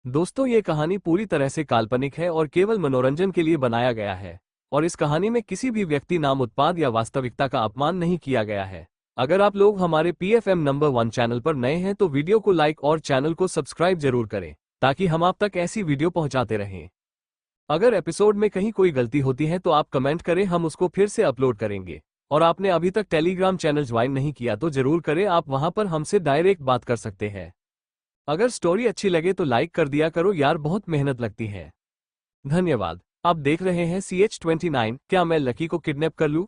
दोस्तों, ये कहानी पूरी तरह से काल्पनिक है और केवल मनोरंजन के लिए बनाया गया है। और इस कहानी में किसी भी व्यक्ति, नाम, उत्पाद या वास्तविकता का अपमान नहीं किया गया है। अगर आप लोग हमारे PFM नंबर 1 चैनल पर नए हैं तो वीडियो को लाइक और चैनल को सब्सक्राइब जरूर करें, ताकि हम आप तक ऐसी वीडियो पहुंचाते रहें। अगर एपिसोड में कहीं कोई गलती होती है तो आप कमेंट करें, हम उसको फिर से अपलोड करेंगे। और आपने अभी तक टेलीग्राम चैनल ज्वाइन नहीं किया तो जरूर करें, आप वहां पर हमसे डायरेक्ट बात कर सकते हैं। अगर स्टोरी अच्छी लगे तो लाइक कर दिया करो यार, बहुत मेहनत लगती है। धन्यवाद। आप देख रहे हैं CH29। क्या मैं लकी को किडनैप कर लूं?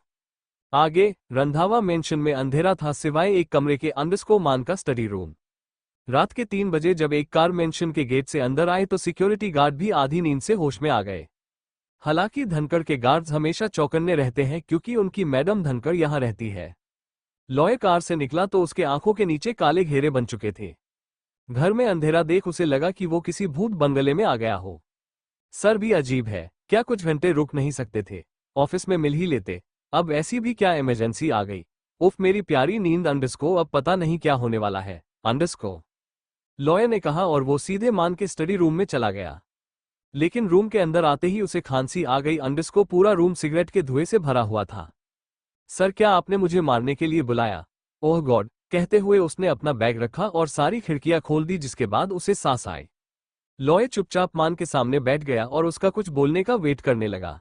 आगे रंधावा मेंशन में अंधेरा था, सिवाय एक कमरे के अंडरस्को मान का स्टडी रूम। रात के 3 बजे जब एक कार मेंशन के गेट से अंदर आए तो सिक्योरिटी गार्ड भी आधी नींद से होश में आ गए। हालांकि धनकर के गार्ड्स हमेशा चौकन्ने रहते हैं क्योंकि उनकी मैडम धनकर यहां रहती है। लॉय कार से निकला तो उसके आंखों के नीचे काले घेरे बन चुके थे। घर में अंधेरा देख उसे लगा कि वो किसी भूत बंगले में आ गया हो। सर भी अजीब है, क्या कुछ घंटे रुक नहीं सकते थे? ऑफिस में मिल ही लेते। अब ऐसी भी क्या इमरजेंसी आ गई? उफ मेरी प्यारी नींद अंडरस्को, अब पता नहीं क्या होने वाला है अंडरस्को, लॉयर ने कहा और वो सीधे मान के स्टडी रूम में चला गया। लेकिन रूम के अंदर आते ही उसे खांसी आ गई। अंडरस्को पूरा रूम सिगरेट के धुएं से भरा हुआ था। सर, क्या आपने मुझे मारने के लिए बुलाया? ओह गॉड, कहते हुए उसने अपना बैग रखा और सारी खिड़कियां खोल दी, जिसके बाद उसे सांस आई। लॉय चुपचाप मान के सामने बैठ गया और उसका कुछ बोलने का वेट करने लगा।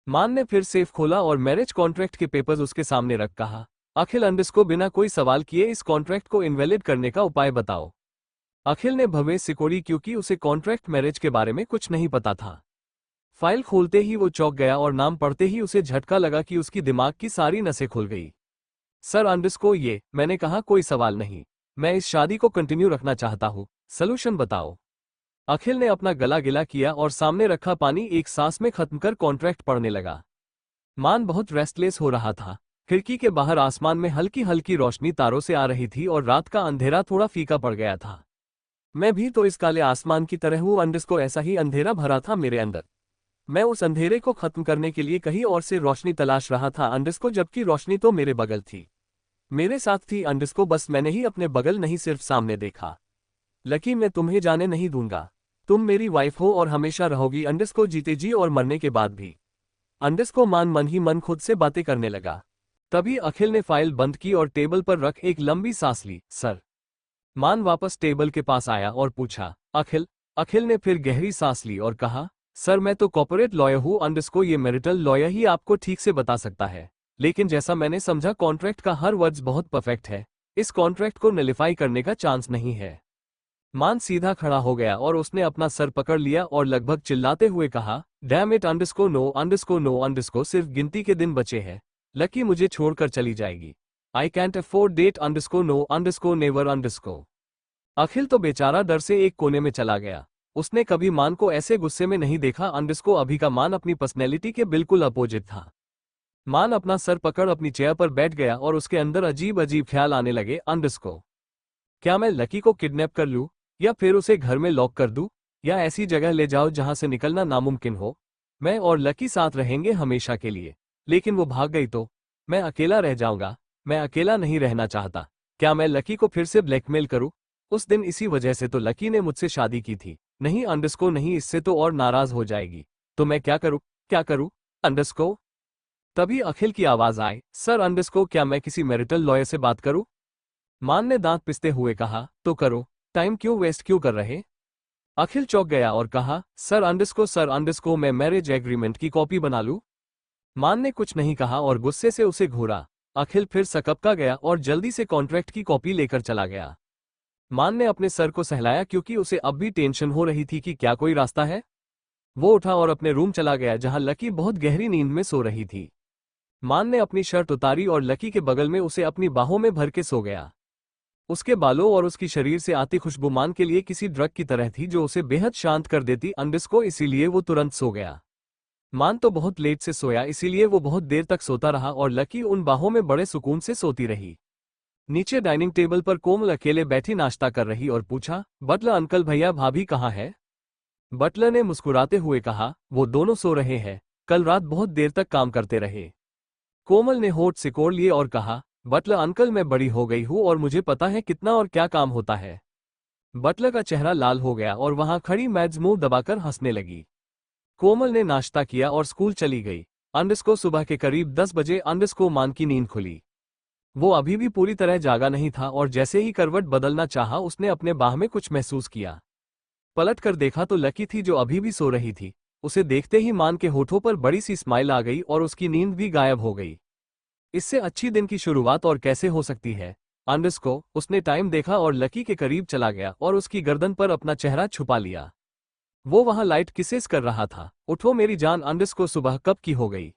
मान ने फिर सेफ खोला और मैरिज कॉन्ट्रैक्ट के पेपर्स उसके सामने रख कहा, अखिल अंडरस्को बिना कोई सवाल किए इस कॉन्ट्रैक्ट को इनवैलिड करने का उपाय बताओ। अखिल ने भवें सिकोड़ी क्योंकि उसे कॉन्ट्रैक्ट मैरिज के बारे में कुछ नहीं पता था। फाइल खोलते ही वो चौंक गया और नाम पढ़ते ही उसे झटका लगा कि उसकी दिमाग की सारी नसें खुल गई। सर अंडरस्को, ये मैंने कहा कोई सवाल नहीं। मैं इस शादी को कंटिन्यू रखना चाहता हूँ, सलूशन बताओ। अखिल ने अपना गला गिला किया और सामने रखा पानी एक सांस में खत्म कर कॉन्ट्रैक्ट पढ़ने लगा। मान बहुत रेस्टलेस हो रहा था। खिड़की के बाहर आसमान में हल्की हल्की रोशनी तारों से आ रही थी और रात का अंधेरा थोड़ा फीका पड़ गया था। मैं भी तो इस काले आसमान की तरह हूँ अंडरस्को, ऐसा ही अंधेरा भरा था मेरे अंदर। मैं उस अंधेरे को खत्म करने के लिए कहीं और से रोशनी तलाश रहा था अंडरस्को, जबकि रोशनी तो मेरे बगल थी, मेरे साथ थी अंडरस्को, बस मैंने ही अपने बगल नहीं सिर्फ सामने देखा। लकी, मैं तुम्हें जाने नहीं दूंगा। तुम मेरी वाइफ हो और हमेशा रहोगी अंडरस्को, जीते जी और मरने के बाद भी। अंडरस्को मान मन ही मन खुद से बातें करने लगा। तभी अखिल ने फाइल बंद की और टेबल पर रख एक लंबी सांस ली। सर। मान वापस टेबल के पास आया और पूछा, अखिल? अखिल ने फिर गहरी सांस ली और कहा, सर मैं तो कॉर्पोरेट लॉयर हूं अंडरस्को, ये मैरिटल लॉयर ही आपको ठीक से बता सकता है। लेकिन जैसा मैंने समझा कॉन्ट्रैक्ट का हर वर्ड्स बहुत परफेक्ट है, इस कॉन्ट्रैक्ट को नलिफाई करने का चांस नहीं है। मान सीधा खड़ा हो गया और उसने अपना सर पकड़ लिया और लगभग चिल्लाते हुए कहा, damn it underscore, no underscore, no underscore, सिर्फ गिनती के दिन बचे हैं। लकी मुझे छोड़कर चली जाएगी। I can't afford that underscore, no underscore, never underscore. Akhil तो बेचारा डर से एक कोने में चला गया। उसने कभी मान को ऐसे गुस्से में नहीं देखा अंडरस्को, अभी का मान अपनी पर्सनैलिटी के बिल्कुल अपोजिट था। मान अपना सर पकड़ अपनी चेयर पर बैठ गया और उसके अंदर अजीब अजीब ख्याल आने लगे। अंडरस्को, क्या मैं लकी को किडनैप कर लूं, या फिर उसे घर में लॉक कर दूं, या ऐसी जगह ले जाओ जहां से निकलना नामुमकिन हो? मैं और लकी साथ रहेंगे हमेशा के लिए, लेकिन वो भाग गई तो मैं अकेला रह जाऊंगा। मैं अकेला नहीं रहना चाहता। क्या मैं लकी को फिर से ब्लैकमेल करूं? उस दिन इसी वजह से तो लकी ने मुझसे शादी की थी। नहीं अंडरस्को नहीं, इससे तो और नाराज हो जाएगी। तो मैं क्या करूं? क्या करूं अंडरस्को? तभी अखिल की आवाज आई, सर अंडरस्को, क्या मैं किसी मैरिटल लॉयर से बात करूं? मान ने दांत पिसते हुए कहा, तो करो, टाइम क्यों वेस्ट क्यों कर रहे? अखिल चौंक गया और कहा, सर अंडरस्को, मैं मैरिज एग्रीमेंट की कॉपी बना लूं? मान ने कुछ नहीं कहा और गुस्से से उसे घूरा। अखिल फिर सकपका गया और जल्दी से कॉन्ट्रैक्ट की कॉपी लेकर चला गया। मान ने अपने सर को सहलाया क्योंकि उसे अब भी टेंशन हो रही थी कि क्या कोई रास्ता है। वो उठा और अपने रूम चला गया जहां लकी बहुत गहरी नींद में सो रही थी। मान ने अपनी शर्ट उतारी और लकी के बगल में उसे अपनी बाहों में भर के सो गया। उसके बालों और उसकी शरीर से आती खुशबू मान के लिए किसी ड्रग की तरह थी जो उसे बेहद शांत कर देती अंडरस्को, इसीलिए वो तुरंत सो गया। मान तो बहुत लेट से सोया, इसीलिए वो बहुत देर तक सोता रहा और लकी उन बाहों में बड़े सुकून से सोती रही। नीचे डाइनिंग टेबल पर कोमल अकेले बैठी नाश्ता कर रही और पूछा, बटलर अंकल भैया भाभी कहाँ है? बटलर ने मुस्कुराते हुए कहा, वो दोनों सो रहे हैं, कल रात बहुत देर तक काम करते रहे। कोमल ने होठ सिकोड़ लिए और कहा, बटलर अंकल मैं बड़ी हो गई हूँ और मुझे पता है कितना और क्या काम होता है। बटलर का चेहरा लाल हो गया और वहां खड़ी मैड्स मुंह दबाकर हंसने लगी। कोमल ने नाश्ता किया और स्कूल चली गई। अंडस्को सुबह के करीब 10 बजे अंडस्को मान की नींद खुली। वो अभी भी पूरी तरह जागा नहीं था और जैसे ही करवट बदलना चाहा उसने अपने बाह में कुछ महसूस किया। पलट कर देखा तो लकी थी जो अभी भी सो रही थी। उसे देखते ही मान के होठों पर बड़ी सी स्माइल आ गई और उसकी नींद भी गायब हो गई। इससे अच्छी दिन की शुरुआत और कैसे हो सकती है। अंडस्को, उसने टाइम देखा और लकी के करीब चला गया और उसकी गर्दन पर अपना चेहरा छुपा लिया। वो वहां लाइट किसेस कर रहा था। उठो मेरी जान। अंडस्को, सुबह कब की हो गई।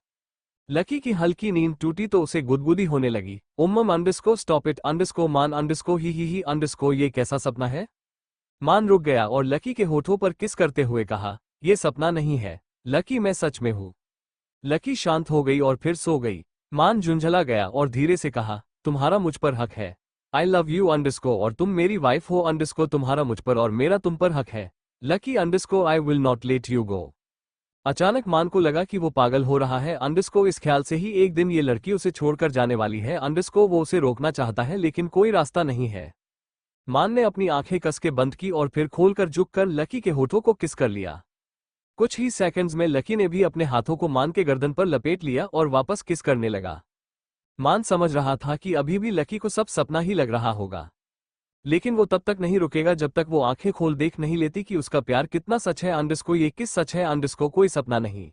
लकी की हल्की नींद टूटी तो उसे गुदगुदी होने लगी। उम्मम अंडस्को स्टॉप इट अंडस्को मान अंडस्को ही अंडस्को ये कैसा सपना है। मान रुक गया और लकी के होठों पर किस करते हुए कहा, ये सपना नहीं है लकी, मैं सच में हूं। लकी शांत हो गई और फिर सो गई। मान झुंझला गया और धीरे से कहा, तुम्हारा मुझ पर हक है। आई लव यू अंडस्को और तुम मेरी वाइफ हो अंडस्को, तुम्हारा मुझ पर और मेरा तुम पर हक है। Lucky अंडस्को I will not let you go. अचानक मान को लगा कि वो पागल हो रहा है। अंडस्को, इस ख्याल से ही एक दिन ये लड़की उसे छोड़कर जाने वाली है। अंडस्को, वो उसे रोकना चाहता है लेकिन कोई रास्ता नहीं है। मान ने अपनी आंखें कस के बंद की और फिर खोलकर झुककर लकी के होठों को किस कर लिया। कुछ ही सेकंड्स में लकी ने भी अपने हाथों को मान के गर्दन पर लपेट लिया और वापस किस करने लगा। मान समझ रहा था कि अभी भी लकी को सब सपना ही लग रहा होगा, लेकिन वो तब तक नहीं रुकेगा जब तक वो आंखें खोल देख नहीं लेती कि उसका प्यार कितना सच है। अंडस्को, ये किस सच है अंडस्को, कोई सपना नहीं।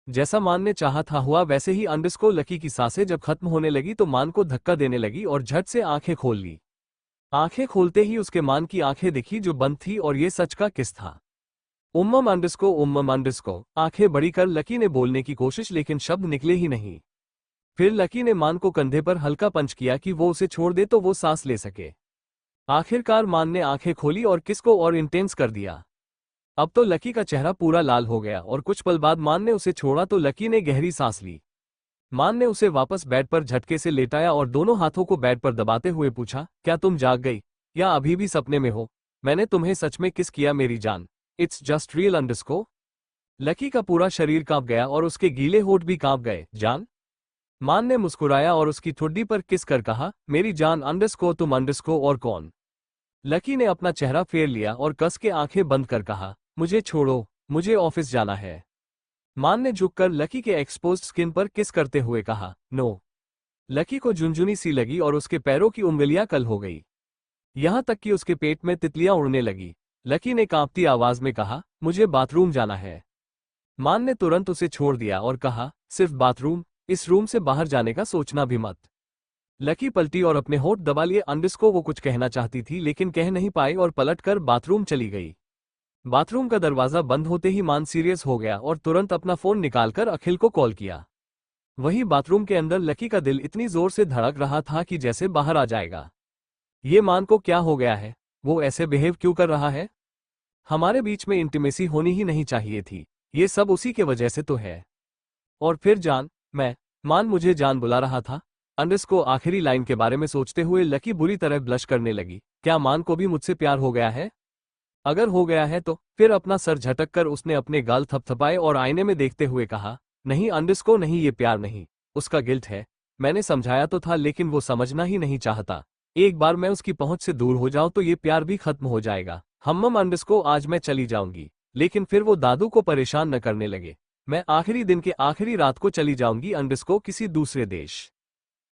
जैसा मान ने चाहा था हुआ वैसे ही। अंडस्को, लकी की सांसें जब खत्म होने लगी तो मान को धक्का देने लगी और झट से आंखें खोल ली। आंखें खोलते ही उसके मान की आंखें दिखी जो बंद थी और ये सच का किस था। उम्मम अंडस्को। आंखें बड़ी कर लकी ने बोलने की कोशिश लेकिन शब्द निकले ही नहीं। फिर लकी ने मान को कंधे पर हल्का पंच किया कि वो उसे छोड़ दे तो वो सांस ले सके। आखिरकार मान ने आंखें खोली और किस को और इंटेंस कर दिया। अब तो लकी का चेहरा पूरा लाल हो गया और कुछ पल बाद मान ने उसे छोड़ा तो लकी ने गहरी सांस ली। मान ने उसे वापस बेड पर झटके से लेटाया और दोनों हाथों को बेड पर दबाते हुए पूछा, क्या तुम जाग गई या अभी भी सपने में हो। मैंने तुम्हें सच में किस किया मेरी जान। It's just real अंडस्को। लकी का पूरा शरीर कांप गया और उसके गीले होठ भी कांप गए। जान। मान ने मुस्कुराया और उसकी ठुड्डी पर किस कर कहा, मेरी जान अंडस्को, तुम अंडस्को और कौन। लकी ने अपना चेहरा फेर लिया और कस के आंखें बंद कर कहा, मुझे छोड़ो, मुझे ऑफिस जाना है। मान ने झुककर लकी के एक्सपोज्ड स्किन पर किस करते हुए कहा, नो। लकी को झुंझुनी सी लगी और उसके पैरों की उंगलियां कल हो गई। यहां तक कि उसके पेट में तितलियां उड़ने लगी। लकी ने कांपती आवाज में कहा, मुझे बाथरूम जाना है। मान ने तुरंत उसे छोड़ दिया और कहा, सिर्फ बाथरूम, इस रूम से बाहर जाने का सोचना भी मत। लकी पलटी और अपने होठ दबा लिए। अंडस्को, वो कुछ कहना चाहती थी लेकिन कह नहीं पाई और पलटकर बाथरूम चली गई। बाथरूम का दरवाजा बंद होते ही मान सीरियस हो गया और तुरंत अपना फोन निकालकर अखिल को कॉल किया। वहीं बाथरूम के अंदर लकी का दिल इतनी जोर से धड़क रहा था कि जैसे बाहर आ जाएगा। ये मान को क्या हो गया है, वो ऐसे बिहेव क्यों कर रहा है। हमारे बीच में इंटीमेसी होनी ही नहीं चाहिए थी, ये सब उसी के वजह से तो है। और फिर जान, मान मुझे जान बुला रहा था। अंडस्को, आखिरी लाइन के बारे में सोचते हुए लकी बुरी तरह ब्लश करने लगी। क्या मान को भी मुझसे प्यार हो गया है। अगर हो गया है तो फिर अपना सर झटक कर उसने अपने गाल थपथपाए और आईने में देखते हुए कहा, नहीं अंडस्को नहीं, ये प्यार नहीं, उसका गिल्ट है। मैंने समझाया तो था लेकिन वो समझना ही नहीं चाहता। एक बार मैं उसकी पहुंच से दूर हो जाऊं तो ये प्यार भी खत्म हो जाएगा। हम्मम अंडस्को, आज मैं चली जाऊंगी, लेकिन फिर वो दादू को परेशान न करने लगे। मैं आखिरी दिन के आखिरी रात को चली जाऊंगी अंडस्को, किसी दूसरे देश।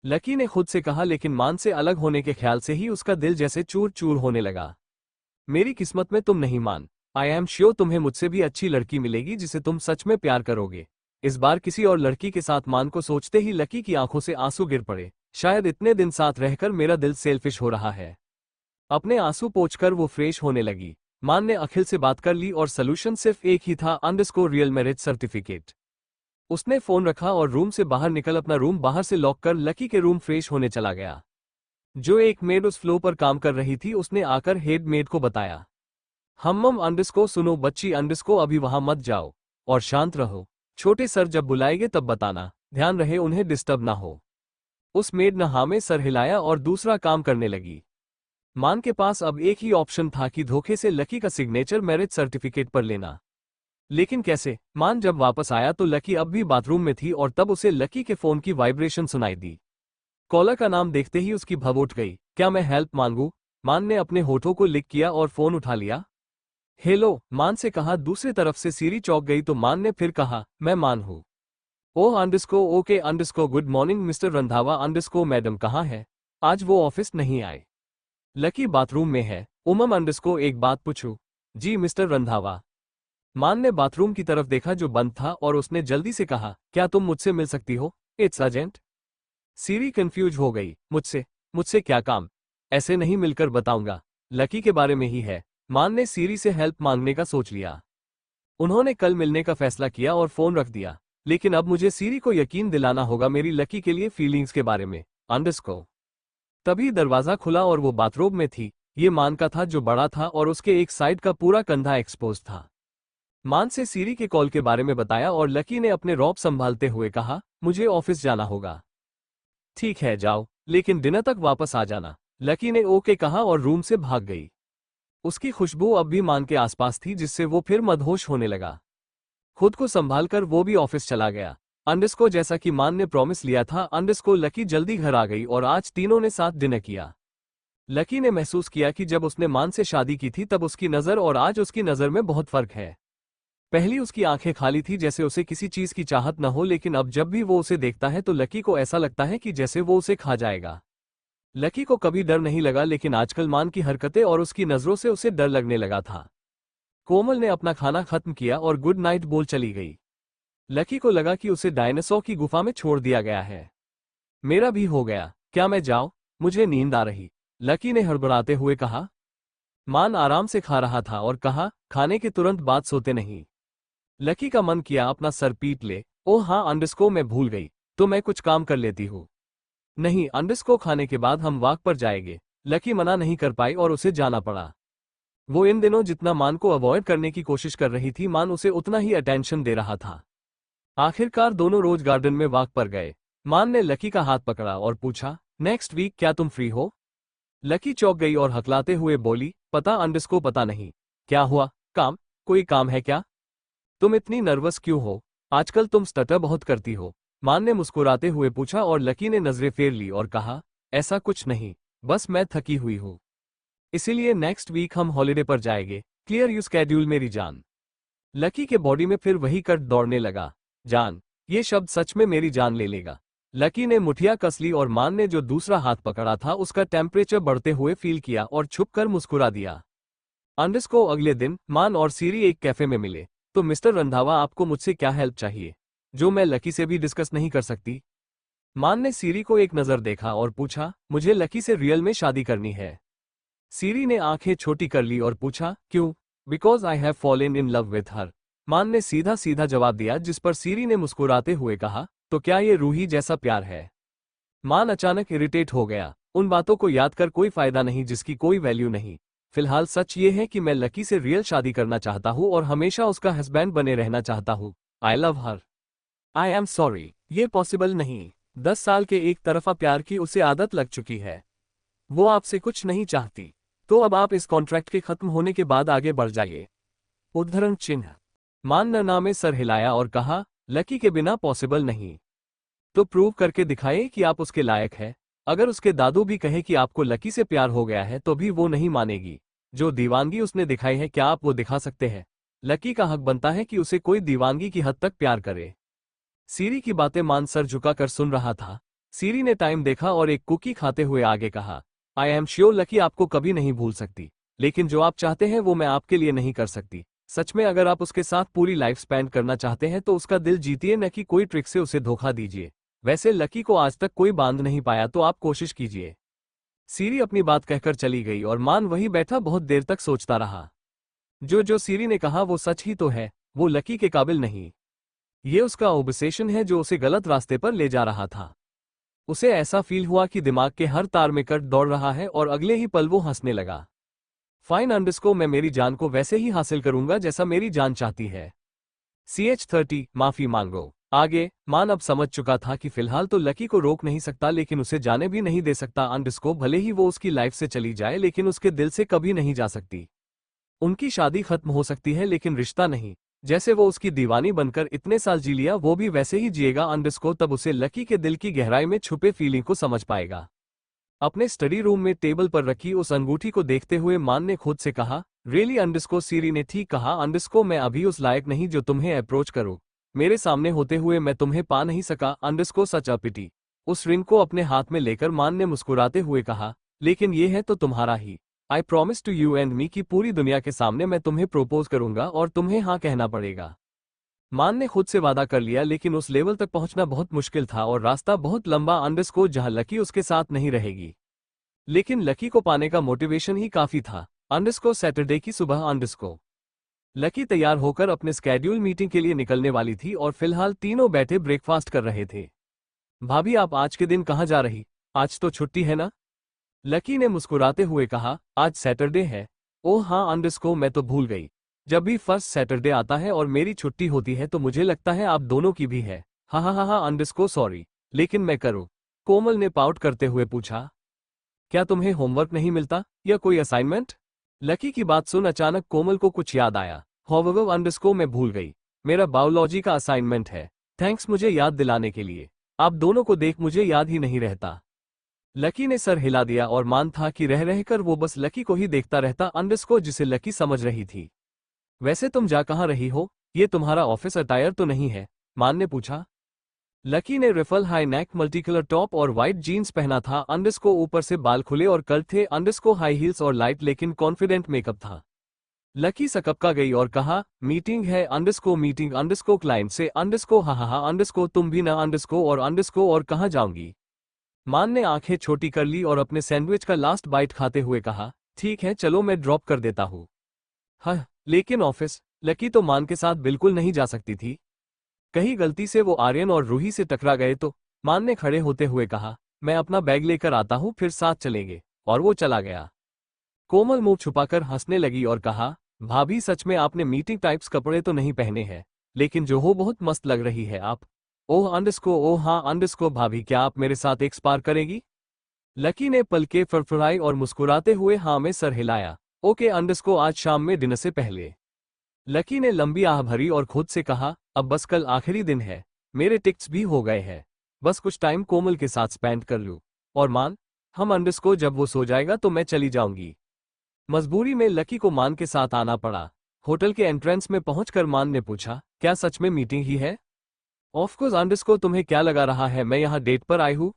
लकी ने खुद से कहा लेकिन मान से अलग होने के ख्याल से ही उसका दिल जैसे चूर चूर होने लगा। मेरी किस्मत में तुम नहीं मान। आई एम श्योर तुम्हें मुझसे भी अच्छी लड़की मिलेगी जिसे तुम सच में प्यार करोगे। इस बार किसी और लड़की के साथ मान को सोचते ही लकी की आंखों से आंसू गिर पड़े। शायद इतने दिन साथ रहकर मेरा दिल सेल्फिश हो रहा है। अपने आंसू पोंछकर वो फ्रेश होने लगी। मान ने अखिल से बात कर ली और सोल्यूशन सिर्फ एक ही था, अंडस्को रियल मैरिज सर्टिफिकेट। उसने फोन रखा और रूम से बाहर निकल अपना रूम बाहर से लॉक कर लकी के रूम फ्रेश होने चला गया। जो एक मेड उस फ्लो पर काम कर रही थी उसने आकर हेड मेड को बताया, हम्मम अंडस्को, सुनो बच्ची अंडस्को, अभी वहां मत जाओ और शांत रहो। छोटे सर जब बुलाएंगे तब बताना, ध्यान रहे उन्हें डिस्टर्ब ना हो। उस मेड ने हाँ में सर हिलाया और दूसरा काम करने लगी। मान के पास अब एक ही ऑप्शन था कि धोखे से लकी का सिग्नेचर मैरिज सर्टिफिकेट पर लेना। लेकिन कैसे। मान जब वापस आया तो लकी अब भी बाथरूम में थी और तब उसे लकी के फोन की वाइब्रेशन सुनाई दी। कॉलर का नाम देखते ही उसकी भव उठ गई। क्या मैं हेल्प मांगू। मान ने अपने होठों को लिक किया और फोन उठा लिया। हेलो, मान से कहा। दूसरी तरफ से सीरी चौंक गई तो मान ने फिर कहा, मैं मान हूँ। Oh underscore okay underscore good morning mister Randhawa underscore madam कहाँ है? आज वो ऑफिस नहीं आए। लकी बाथरूम में है। उमम अंडरस्को एक बात पूछूं? जी मिस्टर रंधावा। मान ने बाथरूम की तरफ देखा जो बंद था और उसने जल्दी से कहा, क्या तुम मुझसे मिल सकती हो? It's urgent. सीरी कंफ्यूज हो गई। मुझसे? मुझसे क्या काम? ऐसे नहीं मिलकर बताऊंगा। लकी के बारे में ही है। मान ने सीरी से हेल्प मांगने का सोच लिया। उन्होंने कल मिलने का फैसला किया और फोन रख दिया। लेकिन अब मुझे सीरी को यकीन दिलाना होगा मेरी लकी के लिए फीलिंग्स के बारे में। अंडरस्को। तभी दरवाजा खुला और वो बाथरूम में थी। ये मान का था जो बड़ा था और उसके एक साइड का पूरा कंधा एक्सपोज था। मान से सीरी के कॉल के बारे में बताया और लकी ने अपने रौब संभालते हुए कहा, मुझे ऑफिस जाना होगा। ठीक है जाओ, लेकिन डिनर तक वापस आ जाना। लकी ने ओके कहा और रूम से भाग गई। उसकी खुशबू अब भी मान के आसपास थी जिससे वो फिर मदहोश होने लगा। खुद को संभालकर वो भी ऑफिस चला गया। अंडरस्को जैसा कि मान ने प्रॉमिस लिया था अंडरस्को लकी जल्दी घर आ गई और आज तीनों ने साथ डिनर किया। लकी ने महसूस किया कि जब उसने मान से शादी की थी तब उसकी नज़र और आज उसकी नज़र में बहुत फर्क है। पहली उसकी आंखें खाली थी जैसे उसे किसी चीज की चाहत न हो, लेकिन अब जब भी वो उसे देखता है तो लकी को ऐसा लगता है कि जैसे वो उसे खा जाएगा। लकी को कभी डर नहीं लगा लेकिन आजकल मान की हरकतें और उसकी नजरों से उसे डर लगने लगा था। कोमल ने अपना खाना खत्म किया और गुड नाइट बोल चली गई। लकी को लगा कि उसे डायनासोर की गुफा में छोड़ दिया गया है। मेरा भी हो गया, क्या मैं जाऊं? मुझे नींद आ रही, लकी ने हड़बड़ाते हुए कहा। मान आराम से खा रहा था और कहा, खाने के तुरंत बाद सोते नहीं। लकी का मन किया अपना सर पीट ले। ओह हाँ अंडरस्को मैं भूल गई, तो मैं कुछ काम कर लेती हूँ। नहीं अंडरस्को खाने के बाद हम वॉक पर जाएंगे। लकी मना नहीं कर पाई और उसे जाना पड़ा। वो इन दिनों जितना मान को अवॉइड करने की कोशिश कर रही थी मान उसे उतना ही अटेंशन दे रहा था। आखिरकार दोनों रोज गार्डन में वॉक पर गए। मान ने लकी का हाथ पकड़ा और पूछा, नेक्स्ट वीक क्या तुम फ्री हो? लकी चौंक गई और हकलाते हुए बोली, पता अंडरस्को पता नहीं। क्या हुआ? काम? कोई काम है क्या? तुम इतनी नर्वस क्यों हो? आजकल तुम स्टटर बहुत करती हो। मान ने मुस्कुराते हुए पूछा और लकी ने नजरें फेर ली और कहा, ऐसा कुछ नहीं, बस मैं थकी हुई हूँ। इसीलिए नेक्स्ट वीक हम हॉलिडे पर जाएंगे। क्लियर यू स्केड्यूल मेरी जान। लकी के बॉडी में फिर वही कट दौड़ने लगा। जान, ये शब्द सच में मेरी जान ले लेगा। लकी ने मुठिया कस ली और मान ने जो दूसरा हाथ पकड़ा था उसका टेम्परेचर बढ़ते हुए फील किया और छुपकर मुस्कुरा दिया। अंडरस्को अगले दिन मान और सीरी एक कैफे में मिले। तो मिस्टर रंधावा आपको मुझसे क्या हेल्प चाहिए, जो मैं लकी से भी डिस्कस नहीं कर सकती? मान ने सीरी को एक नजर देखा और पूछा, मुझे लकी से रियल में शादी करनी है। सीरी ने आंखें छोटी कर ली और पूछा, क्यों? Because I have fallen in love with her. मान ने सीधा सीधा जवाब दिया जिस पर सीरी ने मुस्कुराते हुए कहा, तो क्या ये रूही जैसा प्यार है? मान अचानक इरिटेट हो गया। उन बातों को याद कर कोई फायदा नहीं जिसकी कोई वैल्यू नहीं। फिलहाल सच ये है कि मैं लकी से रियल शादी करना चाहता हूँ और हमेशा उसका हस्बैंड बने रहना चाहता हूँ। I love her. I am sorry, ये पॉसिबल नहीं। 10 साल के एक तरफा प्यार की उसे आदत लग चुकी है। वो आपसे कुछ नहीं चाहती। तो अब आप इस कॉन्ट्रैक्ट के खत्म होने के बाद आगे बढ़ जाइए। उद्धरण चिन्ह। मान नरना में सर हिलाया और कहा, लकी के बिना पॉसिबल नहीं। तो प्रूव करके दिखाए कि आप उसके लायक है। अगर उसके दादू भी कहे कि आपको लकी से प्यार हो गया है तो भी वो नहीं मानेगी। जो दीवानगी उसने दिखाई है क्या आप वो दिखा सकते हैं? लकी का हक बनता है कि उसे कोई दीवानगी की हद तक प्यार करे। सीरी की बातें मान सर झुकाकर सुन रहा था। सीरी ने टाइम देखा और एक कुकी खाते हुए आगे कहा, आई एम श्योर लकी आपको कभी नहीं भूल सकती, लेकिन जो आप चाहते हैं वो मैं आपके लिए नहीं कर सकती। सच में अगर आप उसके साथ पूरी लाइफ स्पेंड करना चाहते हैं तो उसका दिल जीतिए, न कि कोई ट्रिक से उसे धोखा दीजिए। वैसे लकी को आज तक कोई बांध नहीं पाया तो आप कोशिश कीजिए। सीरी अपनी बात कहकर चली गई और मान वहीं बैठा बहुत देर तक सोचता रहा। जो सीरी ने कहा वो सच ही तो है, वो लकी के काबिल नहीं। ये उसका ऑब्सेशन है जो उसे गलत रास्ते पर ले जा रहा था। उसे ऐसा फील हुआ कि दिमाग के हर तार में कट दौड़ रहा है और अगले ही पल वो हंसने लगा। फाइन अंडरस्को मैं मेरी जान को वैसे ही हासिल करूंगा जैसा मेरी जान चाहती है। CH30 माफी मांगो। आगे मान अब समझ चुका था कि फिलहाल तो लकी को रोक नहीं सकता लेकिन उसे जाने भी नहीं दे सकता। अंडरस्को भले ही वो उसकी लाइफ से चली जाए लेकिन उसके दिल से कभी नहीं जा सकती। उनकी शादी खत्म हो सकती है लेकिन रिश्ता नहीं। जैसे वो उसकी दीवानी बनकर इतने साल जी लिया वो भी वैसे ही जिएगा। अंडरस्को तब उसे लकी के दिल की गहराई में छुपे फीलिंग को समझ पाएगा। अपने स्टडी रूम में टेबल पर रखी उस अंगूठी को देखते हुए मान ने खुद से कहा, रियली अंडरस्को सीरी ने ठीक कहा अंडरस्को मैं अभी उस लायक नहीं जो तुम्हें अप्रोच करूं। मेरे सामने होते हुए मैं तुम्हें पा नहीं सका अंडरस्को सच अ पिटी। उस रिंग को अपने हाथ में लेकर मान ने मुस्कुराते हुए कहा, लेकिन ये है तो तुम्हारा ही। I promise to you and me कि पूरी दुनिया के सामने मैं तुम्हें प्रोपोज करूंगा और तुम्हें हाँ कहना पड़ेगा। मान ने खुद से वादा कर लिया लेकिन उस लेवल तक पहुंचना बहुत मुश्किल था और रास्ता बहुत लंबा अंडरस्को जहां लकी उसके साथ नहीं रहेगी। लेकिन लकी को पाने का मोटिवेशन ही काफी था। अंडरस्को सैटरडे की सुबह अंडरस्को लकी तैयार होकर अपने स्केड्यूल मीटिंग के लिए निकलने वाली थी और फिलहाल तीनों बैठे ब्रेकफास्ट कर रहे थे। भाभी आप आज के दिन कहाँ जा रही? आज तो छुट्टी है ना? लकी ने मुस्कुराते हुए कहा, आज सैटरडे है। ओह हाँ अंडरस्को मैं तो भूल गई। जब भी फर्स्ट सैटरडे आता है और मेरी छुट्टी होती है तो मुझे लगता है आप दोनों की भी है। हाँ हाँ हाँ हाँ अंडरस्को सॉरी, लेकिन मैं करूँ? कोमल ने पाउट करते हुए पूछा, क्या तुम्हें होमवर्क नहीं मिलता या कोई असाइनमेंट? लकी की बात सुन अचानक कोमल को कुछ याद आया। होवरवर अंडरस्को मैं भूल गई, मेरा बायोलॉजी का असाइनमेंट है। थैंक्स मुझे याद दिलाने के लिए। आप दोनों को देख मुझे याद ही नहीं रहता। लकी ने सर हिला दिया और मान था कि रह रहकर वो बस लकी को ही देखता रहता अंडरस्को जिसे लकी समझ रही थी। वैसे तुम जा कहाँ रही हो? ये तुम्हारा ऑफिस अटायर तो नहीं है? मान ने पूछा। लकी ने रिफल हाई नेक मल्टीकलर टॉप और व्हाइट जीन्स पहना था। अंडरस्को ऊपर से बाल खुले और कर्ल थे। अंडरस्को हाई हील्स और लाइट लेकिन कॉन्फिडेंट मेकअप था। लकी सकपका गई और कहा, मीटिंग है अंडरस्को मीटिंग अंडरस्को क्लाइंट से। अंडरस्को हा हा हा अंडरस्को तुम भी ना अंडरस्को और कहाँ जाऊंगी? मान ने आंखें छोटी कर ली और अपने सैंडविच का लास्ट बाइट खाते हुए कहा, ठीक है चलो मैं ड्रॉप कर देता हूँ। हाँ लेकिन ऑफिस? लकी तो मान के साथ बिल्कुल नहीं जा सकती थी। कहीं गलती से वो आर्यन और रूही से टकरा गए तो? मान ने खड़े होते हुए कहा, मैं अपना बैग लेकर आता हूँ फिर साथ चलेंगे। और वो चला गया। कोमल मुंह छुपाकर हंसने लगी और कहा, भाभी सच में आपने मीटिंग टाइप्स कपड़े तो नहीं पहने हैं, लेकिन जो हो बहुत मस्त लग रही है आप। ओह अंडरस्को ओह हाँ अंडरस्को भाभी क्या आप मेरे साथ एक स्पार करेगी? लकी ने पलके फड़फड़ाई और मुस्कुराते हुए हाँ में सर हिलाया। ओके अंडरस्को आज शाम में डिनर से पहले। लकी ने लंबी आह भरी और खुद से कहा, अब बस कल आखिरी दिन है, मेरे टिकट्स भी हो गए हैं, बस कुछ टाइम कोमल के साथ स्पेंड कर लूं। और मान, हम अंडरस्को जब वो सो जाएगा तो मैं चली जाऊंगी। मजबूरी में लकी को मान के साथ आना पड़ा। होटल के एंट्रेंस में पहुंचकर मान ने पूछा, क्या सच में मीटिंग ही है? ऑफकोर्स अंडरस्को तुम्हें क्या लगा रहा है मैं यहाँ डेट पर आई हूँ?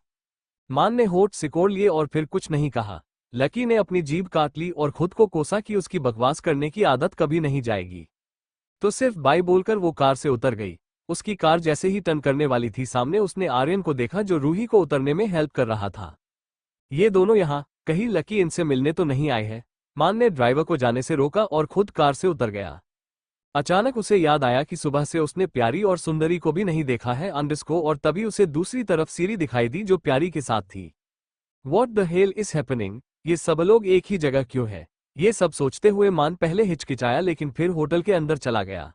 मान ने होठ सिकोड़ लिए और फिर कुछ नहीं कहा। लकी ने अपनी जीभ काट ली और खुद को कोसा कि उसकी बकवास करने की आदत कभी नहीं जाएगी। तो सिर्फ बाय बोलकर वो कार से उतर गई। उसकी कार जैसे ही टर्न करने वाली थी सामने उसने आर्यन को देखा जो रूही को उतरने में हेल्प कर रहा था। ये दोनों यहाँ, कहीं लकी इनसे मिलने तो नहीं आए हैं? मान ने ड्राइवर को जाने से रोका और खुद कार से उतर गया। अचानक उसे याद आया कि सुबह से उसने प्यारी और सुंदरी को भी नहीं देखा है अंडरस्को और तभी उसे दूसरी तरफ सीरी दिखाई दी जो प्यारी के साथ थी। What the hell is happening? ये सब लोग एक ही जगह क्यों है? ये सब सोचते हुए मान पहले हिचकिचाया लेकिन फिर होटल के अंदर चला गया।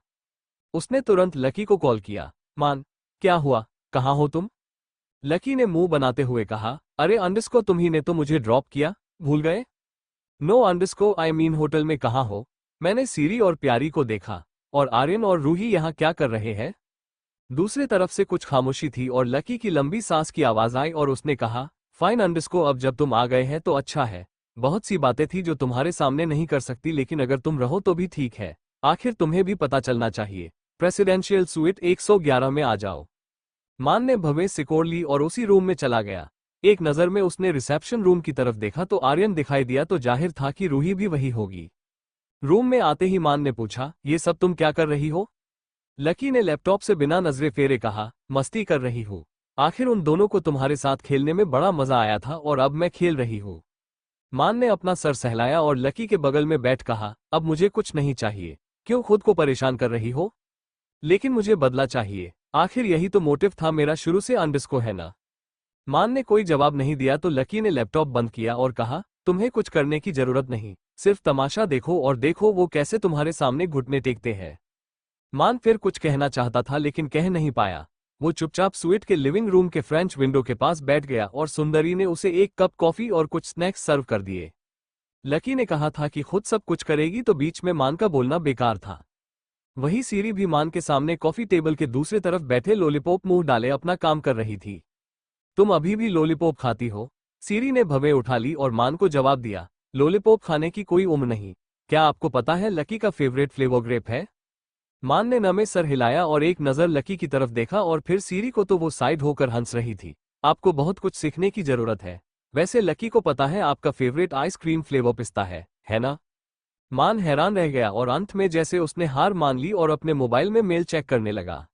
उसने तुरंत लकी को कॉल किया। मान, क्या हुआ, कहाँ हो तुम? लकी ने मुंह बनाते हुए कहा, अरे अंडरस्को तुम ही ने तो मुझे ड्रॉप किया, भूल गए? No underscore I mean hotel में कहाँ हो? मैंने सीरी और प्यारी को देखा। और आर्यन और रूही यहाँ क्या कर रहे हैं? दूसरे तरफ से कुछ खामोशी थी और लकी की लंबी सांस की आवाज आई और उसने कहा, फाइन अंडरस्को अब जब तुम आ गए हैं तो अच्छा है। बहुत सी बातें थी जो तुम्हारे सामने नहीं कर सकती लेकिन अगर तुम रहो तो भी ठीक है। आखिर तुम्हें भी पता चलना चाहिए। प्रेसिडेंशियल स्वीट 111 में आ जाओ। मान ने भवें सिकोड़ ली और उसी रूम में चला गया। एक नजर में उसने रिसेप्शन रूम की तरफ देखा तो आर्यन दिखाई दिया तो जाहिर था कि रूही भी वही होगी। रूम में आते ही मान ने पूछा, ये सब तुम क्या कर रही हो? लकी ने लैपटॉप से बिना नजरे फेरे कहा, मस्ती कर रही हूँ। आखिर उन दोनों को तुम्हारे साथ खेलने में बड़ा मजा आया था और अब मैं खेल रही हूँ। मान ने अपना सर सहलाया और लकी के बगल में बैठ कहा, अब मुझे कुछ नहीं चाहिए। क्यों खुद को परेशान कर रही हो? लेकिन मुझे बदला चाहिए, आखिर यही तो मोटिव था मेरा शुरू से अंडरस्को है ना? मान ने कोई जवाब नहीं दिया तो लकी ने लैपटॉप बंद किया और कहा, तुम्हें कुछ करने की जरूरत नहीं, सिर्फ तमाशा देखो और देखो वो कैसे तुम्हारे सामने घुटने टेकते हैं। मान फिर कुछ कहना चाहता था लेकिन कह नहीं पाया। वो चुपचाप स्वीट के लिविंग रूम के फ्रेंच विंडो के पास बैठ गया और सुंदरी ने उसे एक कप कॉफी और कुछ स्नैक्स सर्व कर दिए। लकी ने कहा था कि खुद सब कुछ करेगी तो बीच में मान का बोलना बेकार था। वही सीरी भी मान के सामने कॉफी टेबल के दूसरी तरफ बैठे लॉलीपॉप मुंह डाले अपना काम कर रही थी। तुम अभी भी लॉलीपॉप खाती हो? सीरी ने भवें उठा ली और मान को जवाब दिया, लॉलीपॉप खाने की कोई उम्र नहीं। क्या आपको पता है लकी का फेवरेट फ्लेवर ग्रेप है? मान ने नमे सर हिलाया और एक नज़र लकी की तरफ देखा और फिर सीरी को, तो वो साइड होकर हंस रही थी। आपको बहुत कुछ सीखने की जरूरत है। वैसे लकी को पता है आपका फेवरेट आइसक्रीम फ्लेवर पिस्ता है ना? मान हैरान रह गया और अंत में जैसे उसने हार मान ली और अपने मोबाइल में मेल चेक करने लगा।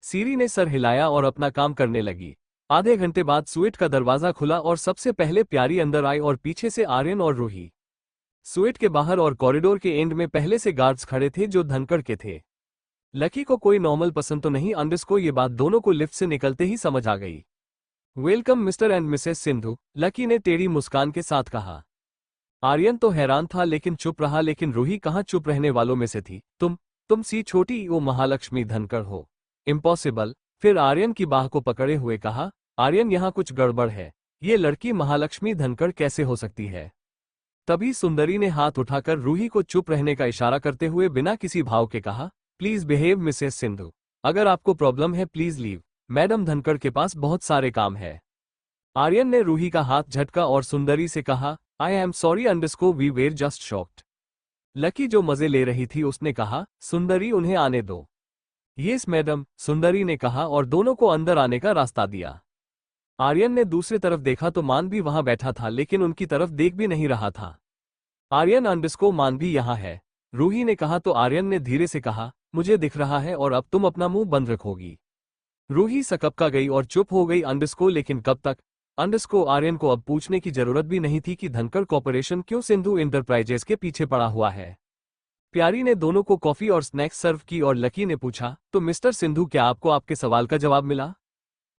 सीरी ने सर हिलाया और अपना काम करने लगी। आधे घंटे बाद स्वीट का दरवाजा खुला और सबसे पहले प्यारी अंदर आई और पीछे से आर्यन और रूही। स्वीट के बाहर और कॉरिडोर के एंड में पहले से गार्ड्स खड़े थे जो धनखड़ के थे। लकी को कोई नॉर्मल पसंद तो नहीं, अंडर्स को ये बात दोनों को लिफ्ट से निकलते ही समझ आ गई। Welcome mister and Mrs Sindhu, lucky ने टेढ़ी मुस्कान के साथ कहा। आर्यन तो हैरान था लेकिन चुप रहा, लेकिन रूही कहाँ चुप रहने वालों में से थी। तुम सी छोटी वो महालक्ष्मी धनखड़ हो? इम्पॉसिबल। फिर आर्यन की बाह को पकड़े हुए कहा, आर्यन यहाँ कुछ गड़बड़ है। ये लड़की महालक्ष्मी धनखड़ कैसे हो सकती है? तभी सुंदरी ने हाथ उठाकर रूही को चुप रहने का इशारा करते हुए बिना किसी भाव के कहा, प्लीज बिहेव मिसेस सिंधु। अगर आपको प्रॉब्लम है प्लीज लीव, मैडम धनखड़ के पास बहुत सारे काम है। आर्यन ने रूही का हाथ झटका और सुंदरी से कहा, I am sorry underscore, we were just shocked. Lucky जो मजे ले रही थी उसने कहा, सुंदरी उन्हें आने दो। यस मैडम, सुंदरी ने कहा और दोनों को अंदर आने का रास्ता दिया। आर्यन ने दूसरी तरफ देखा तो मान भी वहां बैठा था लेकिन उनकी तरफ देख भी नहीं रहा था। आर्यन अंडरस्को मान भी यहाँ है, रूही ने कहा तो आर्यन ने धीरे से कहा, मुझे दिख रहा है और अब तुम अपना मुंह बंद रखोगी। रूही सकपका गई और चुप हो गई। अंडरस्को लेकिन कब तक? अंडरस्को आर्यन को अब पूछने की जरूरत भी नहीं थी कि धनखड़ कॉर्पोरेशन क्यों सिंधु इंटरप्राइजेज के पीछे पड़ा हुआ है। प्यारी ने दोनों को कॉफी और स्नैक्स सर्व की और लकी ने पूछा, तो मिस्टर सिंधु क्या आपको आपके सवाल का जवाब मिला?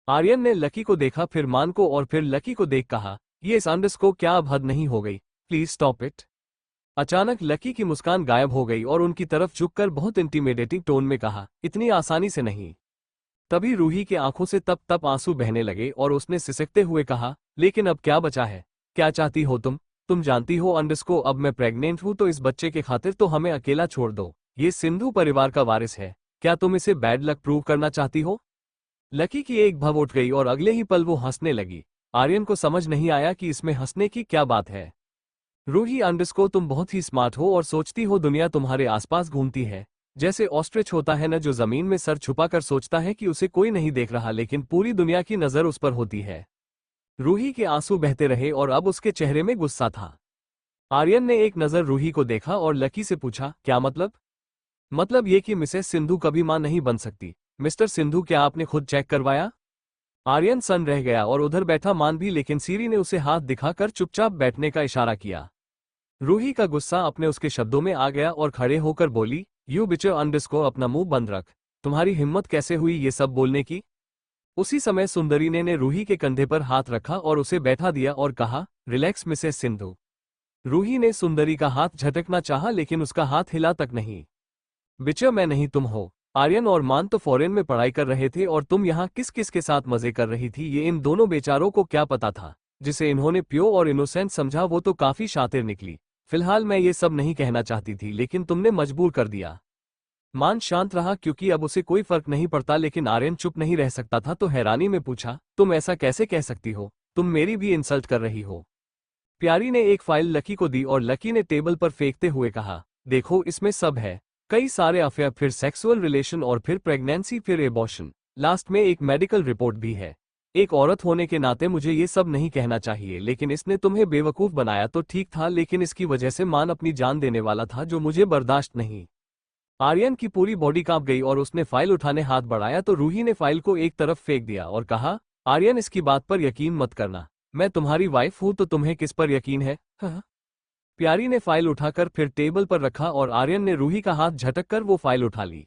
आर्यन ने लकी को देखा, फिर मान को और फिर लकी को देख कहा, ये अंडरस्को क्या अब हद नहीं हो गई? Please stop it. अचानक लकी की मुस्कान गायब हो गई और उनकी तरफ झुककर बहुत इंटिमिडेटिंग टोन में कहा, इतनी आसानी से नहीं। तभी रूही के आंखों से तप तप आंसू बहने लगे और उसने सिसकते हुए कहा, लेकिन अब क्या बचा है? क्या चाहती हो तुम जानती हो अंडरस्को, अब मैं प्रेग्नेंट हूं तो इस बच्चे के खातिर तो हमें अकेला छोड़ दो। ये सिंधु परिवार का वारिस है। क्या तुम इसे बैड लक प्रूव करना चाहती हो? लकी की एक भव उठ गई और अगले ही पल वो हंसने लगी। आर्यन को समझ नहीं आया कि इसमें हंसने की क्या बात है। रूही अंडरस्को, तुम बहुत ही स्मार्ट हो और सोचती हो दुनिया तुम्हारे आसपास घूमती है। जैसे ऑस्ट्रिच होता है न, जो जमीन में सर छुपाकर सोचता है कि उसे कोई नहीं देख रहा लेकिन पूरी दुनिया की नजर उस पर होती है। रूही के आंसू बहते रहे और अब उसके चेहरे में गुस्सा था। आर्यन ने एक नजर रूही को देखा और लकी से पूछा, क्या मतलब? मतलब ये कि मिसेस सिंधु कभी मां नहीं बन सकती। मिस्टर सिंधु, क्या आपने खुद चेक करवाया? आर्यन सन रह गया और उधर बैठा मान भी, लेकिन सीरी ने उसे हाथ दिखाकर चुपचाप बैठने का इशारा किया। रूही का गुस्सा अपने उसके शब्दों में आ गया और खड़े होकर बोली, यू बिचर अंडरस्को, अपना मुंह बंद रख। तुम्हारी हिम्मत कैसे हुई ये सब बोलने की? उसी समय सुंदरी ने रूही के कंधे पर हाथ रखा और उसे बैठा दिया और कहा, रिलैक्स मिसेस सिंधु। रूही ने सुंदरी का हाथ झटकना चाहा लेकिन उसका हाथ हिला तक नहीं। बिचर मैं नहीं, तुम हो। आर्यन और मान तो फॉरेन में पढ़ाई कर रहे थे और तुम यहाँ किस किस के साथ मजे कर रही थी ये इन दोनों बेचारों को क्या पता था। जिसे इन्होंने प्योर और इनोसेंट समझा वो तो काफी शातिर निकली। फिलहाल मैं ये सब नहीं कहना चाहती थी लेकिन तुमने मजबूर कर दिया। मान शांत रहा क्योंकि अब उसे कोई फर्क नहीं पड़ता, लेकिन आर्यन चुप नहीं रह सकता था तो हैरानी में पूछा, तुम ऐसा कैसे कह सकती हो? तुम मेरी भी इंसल्ट कर रही हो। प्यारी ने एक फाइल लकी को दी और लकी ने टेबल पर फेंकते हुए कहा, देखो इसमें सब है। कई सारे अफेयर, फिर सेक्सुअल रिलेशन और फिर प्रेगनेंसी, फिर एबॉर्शन, लास्ट में एक मेडिकल रिपोर्ट भी है। एक औरत होने के नाते मुझे ये सब नहीं कहना चाहिए लेकिन इसने तुम्हें बेवकूफ बनाया तो ठीक था, लेकिन इसकी वजह से मान अपनी जान देने वाला था जो मुझे बर्दाश्त नहीं। आर्यन की पूरी बॉडी कांप गई और उसने फाइल उठाने हाथ बढ़ाया तो रूही ने फाइल को एक तरफ फेंक दिया और कहा, आर्यन इसकी बात पर यकीन मत करना। मैं तुम्हारी वाइफ हूं तो तुम्हें किस पर यकीन है? हाँ? प्यारी ने फाइल उठाकर फिर टेबल पर रखा और आर्यन ने रूही का हाथ झटककर वो फाइल उठा ली।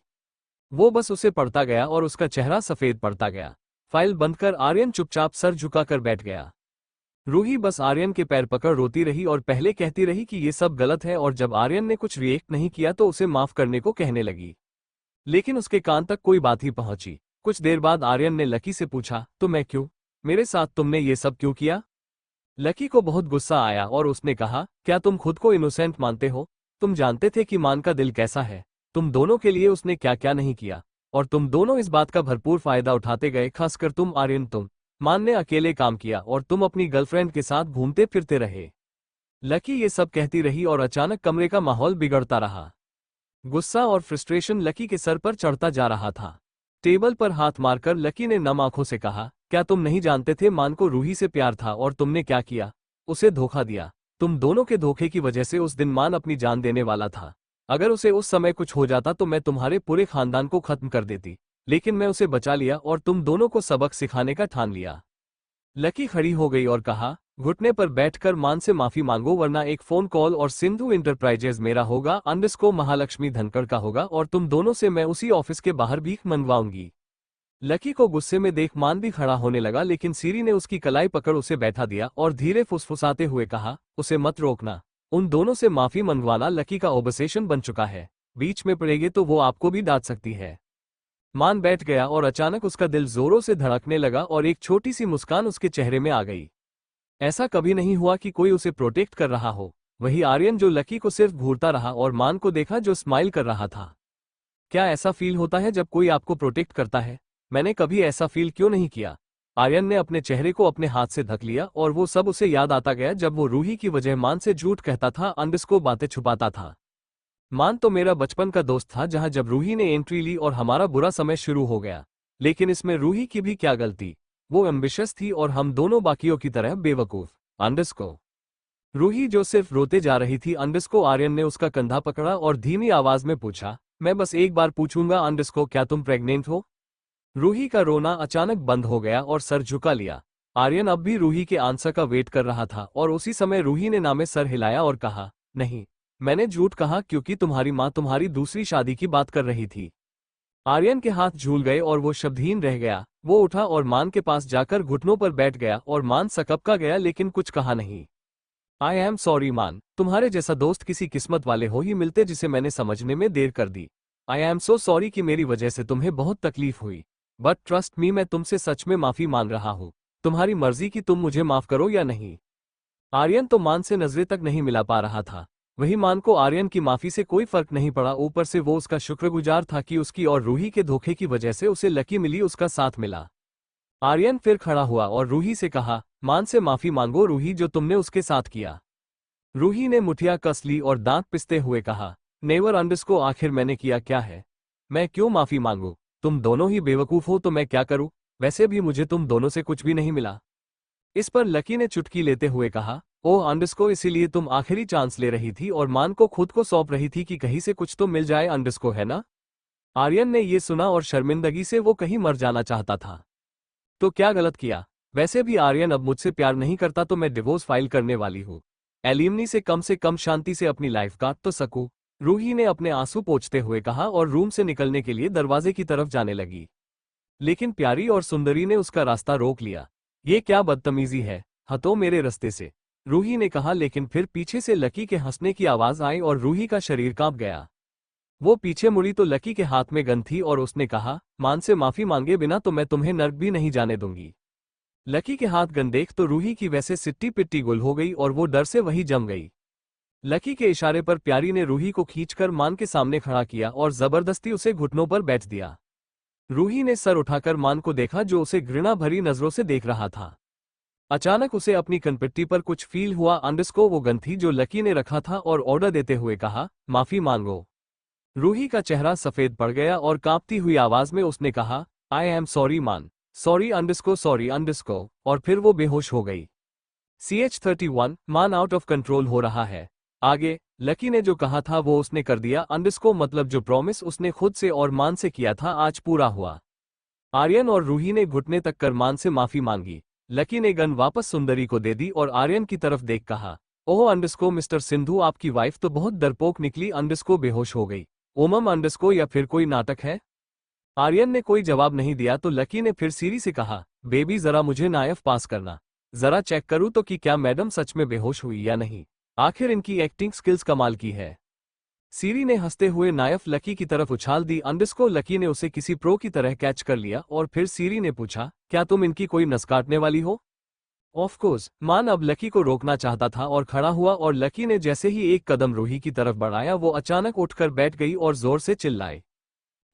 वो बस उसे पढ़ता गया और उसका चेहरा सफेद पड़ता गया। फाइल बंद कर आर्यन चुपचाप सर झुकाकर बैठ गया। रूही बस आर्यन के पैर पकड़ रोती रही और पहले कहती रही कि ये सब गलत है, और जब आर्यन ने कुछ रिएक्ट नहीं किया तो उसे माफ करने को कहने लगी, लेकिन उसके कान तक कोई बात ही पहुंची। कुछ देर बाद आर्यन ने लकी से पूछा, तो मैं क्यों? मेरे साथ तुमने ये सब क्यों किया? लकी को बहुत गुस्सा आया और उसने कहा, क्या तुम खुद को इनोसेंट मानते हो? तुम जानते थे कि मान का दिल कैसा है। तुम दोनों के लिए उसने क्या क्या नहीं किया, और तुम दोनों इस बात का भरपूर फायदा उठाते गए, खासकर तुम आर्यन। तुम मान ने अकेले काम किया और तुम अपनी गर्लफ्रेंड के साथ घूमते फिरते रहे। लकी ये सब कहती रही और अचानक कमरे का माहौल बिगड़ता रहा। गुस्सा और फ्रस्ट्रेशन लकी के सर पर चढ़ता जा रहा था। टेबल पर हाथ मारकर लकी ने नम आंखों से कहा, क्या तुम नहीं जानते थे मान को रूही से प्यार था और तुमने क्या किया? उसे धोखा दिया। तुम दोनों के धोखे की वजह से उस दिन मान अपनी जान देने वाला था। अगर उसे उस समय कुछ हो जाता तो मैं तुम्हारे पूरे खानदान को खत्म कर देती, लेकिन मैं उसे बचा लिया और तुम दोनों को सबक सिखाने का ठान लिया। लकी खड़ी हो गई और कहा, घुटने पर बैठकर मान से माफी मांगो वरना एक फोन कॉल और सिंधु इंटरप्राइजेज मेरा होगा, अंडरस्को महालक्ष्मी धनखड़ का होगा और तुम दोनों से मैं उसी ऑफिस के बाहर भीख मंगवाऊंगी। लकी को गुस्से में देख मान भी खड़ा होने लगा, लेकिन सीरी ने उसकी कलाई पकड़ उसे बैठा दिया और धीरे फुसफुसाते हुए कहा, उसे मत रोकना। उन दोनों से माफी मंगवाना लकी का ओबसेशन बन चुका है। बीच में पड़ेगे तो वो आपको भी डांट सकती है। मान बैठ गया और अचानक उसका दिल जोरों से धड़कने लगा और एक छोटी सी मुस्कान उसके चेहरे में आ गई। ऐसा कभी नहीं हुआ कि कोई उसे प्रोटेक्ट कर रहा हो। वही आर्यन जो लकी को सिर्फ घूरता रहा और मान को देखा जो स्माइल कर रहा था। क्या ऐसा फील होता है जब कोई आपको प्रोटेक्ट करता है? मैंने कभी ऐसा फील क्यों नहीं किया? आर्यन ने अपने चेहरे को अपने हाथ से ढक लिया और वो सब उसे याद आता गया जब वो रूही की वजह मान से झूठ कहता था, अंडरस्को बातें छुपाता था। मान तो मेरा बचपन का दोस्त था, जहां जब रूही ने एंट्री ली और हमारा बुरा समय शुरू हो गया। लेकिन इसमें रूही की भी क्या गलती? वो एम्बिशियस थी और हम दोनों बाकियों की तरह बेवकूफ। अंडरस्को। रूही जो सिर्फ रोते जा रही थी। अंडरस्को। आर्यन ने उसका कंधा पकड़ा और धीमी आवाज में पूछा, मैं बस एक बार पूछूंगा अंडरस्को, क्या तुम प्रेग्नेंट हो? रूही का रोना अचानक बंद हो गया और सर झुका लिया। आर्यन अब भी रूही के आंसर का वेट कर रहा था और उसी समय रूही ने नामे सर हिलाया और कहा, नहीं, मैंने झूठ कहा क्योंकि तुम्हारी माँ तुम्हारी दूसरी शादी की बात कर रही थी। आर्यन के हाथ झूल गए और वो शब्दहीन रह गया। वो उठा और मान के पास जाकर घुटनों पर बैठ गया और मान सकपका गया लेकिन कुछ कहा नहीं। आई एम सॉरी मान, तुम्हारे जैसा दोस्त किसी किस्मत वाले हो ही मिलते जिसे मैंने समझने में देर कर दी। आई एम सो सॉरी कि मेरी वजह से तुम्हें बहुत तकलीफ हुई। बट ट्रस्ट मी, मैं तुमसे सच में माफी मांग रहा हूँ। तुम्हारी मर्जी कि तुम मुझे माफ करो या नहीं। आर्यन तो मान से नजरें तक नहीं मिला पा रहा था। वही मान को आर्यन की माफी से कोई फर्क नहीं पड़ा, ऊपर से वो उसका शुक्रगुजार था कि उसकी और रूही के धोखे की वजह से उसे लकी मिली, उसका साथ मिला। आर्यन फिर खड़ा हुआ और रूही से कहा, मान से माफी मांगो रूही, जो तुमने उसके साथ किया। रूही ने मुठिया कस ली और दांत पिसते हुए कहा, नेवर। अंडरस्को। आखिर मैंने किया क्या है? मैं क्यों माफी मांगू? तुम दोनों ही बेवकूफ हो तो मैं क्या करूं? वैसे भी मुझे तुम दोनों से कुछ भी नहीं मिला। इस पर लकी ने चुटकी लेते हुए कहा, ओह अंडरस्को, इसीलिए तुम आखिरी चांस ले रही थी और मान को खुद को सौंप रही थी कि कहीं से कुछ तो मिल जाए, अंडरस्को, है ना? आर्यन ने ये सुना और शर्मिंदगी से वो कहीं मर जाना चाहता था। तो क्या गलत किया? वैसे भी आर्यन अब मुझसे प्यार नहीं करता तो मैं डिवोर्स फाइल करने वाली हूँ। एलिमनी से कम शांति से अपनी लाइफ काट तो सकूं। रूही ने अपने आंसू पोंछते हुए कहा और रूम से निकलने के लिए दरवाजे की तरफ जाने लगी। लेकिन प्यारी और सुंदरी ने उसका रास्ता रोक लिया। ये क्या बदतमीजी है, हटो मेरे रास्ते से, रूही ने कहा। लेकिन फिर पीछे से लकी के हंसने की आवाज आई और रूही का शरीर कांप गया। वो पीछे मुड़ी तो लकी के हाथ में गन थी और उसने कहा, मान से माफी मांगे बिना तो मैं तुम्हें नर्क भी नहीं जाने दूंगी। लकी के हाथ गन देख तो रूही की वैसे सिट्टी पिट्टी गुल हो गई और वो डर से वहीं जम गई। लकी के इशारे पर प्यारी ने रूही को खींचकर मान के सामने खड़ा किया और जबरदस्ती उसे घुटनों पर बैठ दिया। रूही ने सर उठाकर मान को देखा जो उसे घृणा भरी नजरों से देख रहा था। अचानक उसे अपनी कनपट्टी पर कुछ फील हुआ। अंडरस्को। वो गन थी जो लकी ने रखा था और ऑर्डर देते हुए कहा, माफी मांगो। रूही का चेहरा सफेद पड़ गया और कांपती हुई आवाज में उसने कहा, आई एम सॉरी मान, सॉरी अंडरस्को, सॉरी अंडरस्को, और फिर वो बेहोश हो गई। CH-31 मान आउट ऑफ कंट्रोल हो रहा है। आगे लकी ने जो कहा था वो उसने कर दिया। अंडरस्को मतलब जो प्रॉमिस उसने खुद से और मान से किया था आज पूरा हुआ। आर्यन और रूही ने घुटने तक कर मान से माफी मांगी। लकी ने गन वापस सुंदरी को दे दी और आर्यन की तरफ देख कहा, ओह अंडरस्को मिस्टर सिंधु, आपकी वाइफ तो बहुत डरपोक निकली। अंडरस्को बेहोश हो गई। ओमम अंडरस्को, या फिर कोई नाटक है? आर्यन ने कोई जवाब नहीं दिया तो लकी ने फिर सीरी से कहा, बेबी जरा मुझे नायफ पास करना, जरा चेक करूं तो कि क्या मैडम सच में बेहोश हुई या नहीं। आखिर इनकी एक्टिंग स्किल्स कमाल की है। सीरी ने हंसते हुए नायफ लकी की तरफ उछाल दी। अंडरस्को लकी ने उसे किसी प्रो की तरह कैच कर लिया और फिर सीरी ने पूछा, क्या तुम इनकी कोई नस काटने वाली हो? Of course. मान अब लकी को रोकना चाहता था और खड़ा हुआ और लकी ने जैसे ही एक कदम रूही की तरफ बढ़ाया वो अचानक उठकर बैठ गई और जोर से चिल्लाई,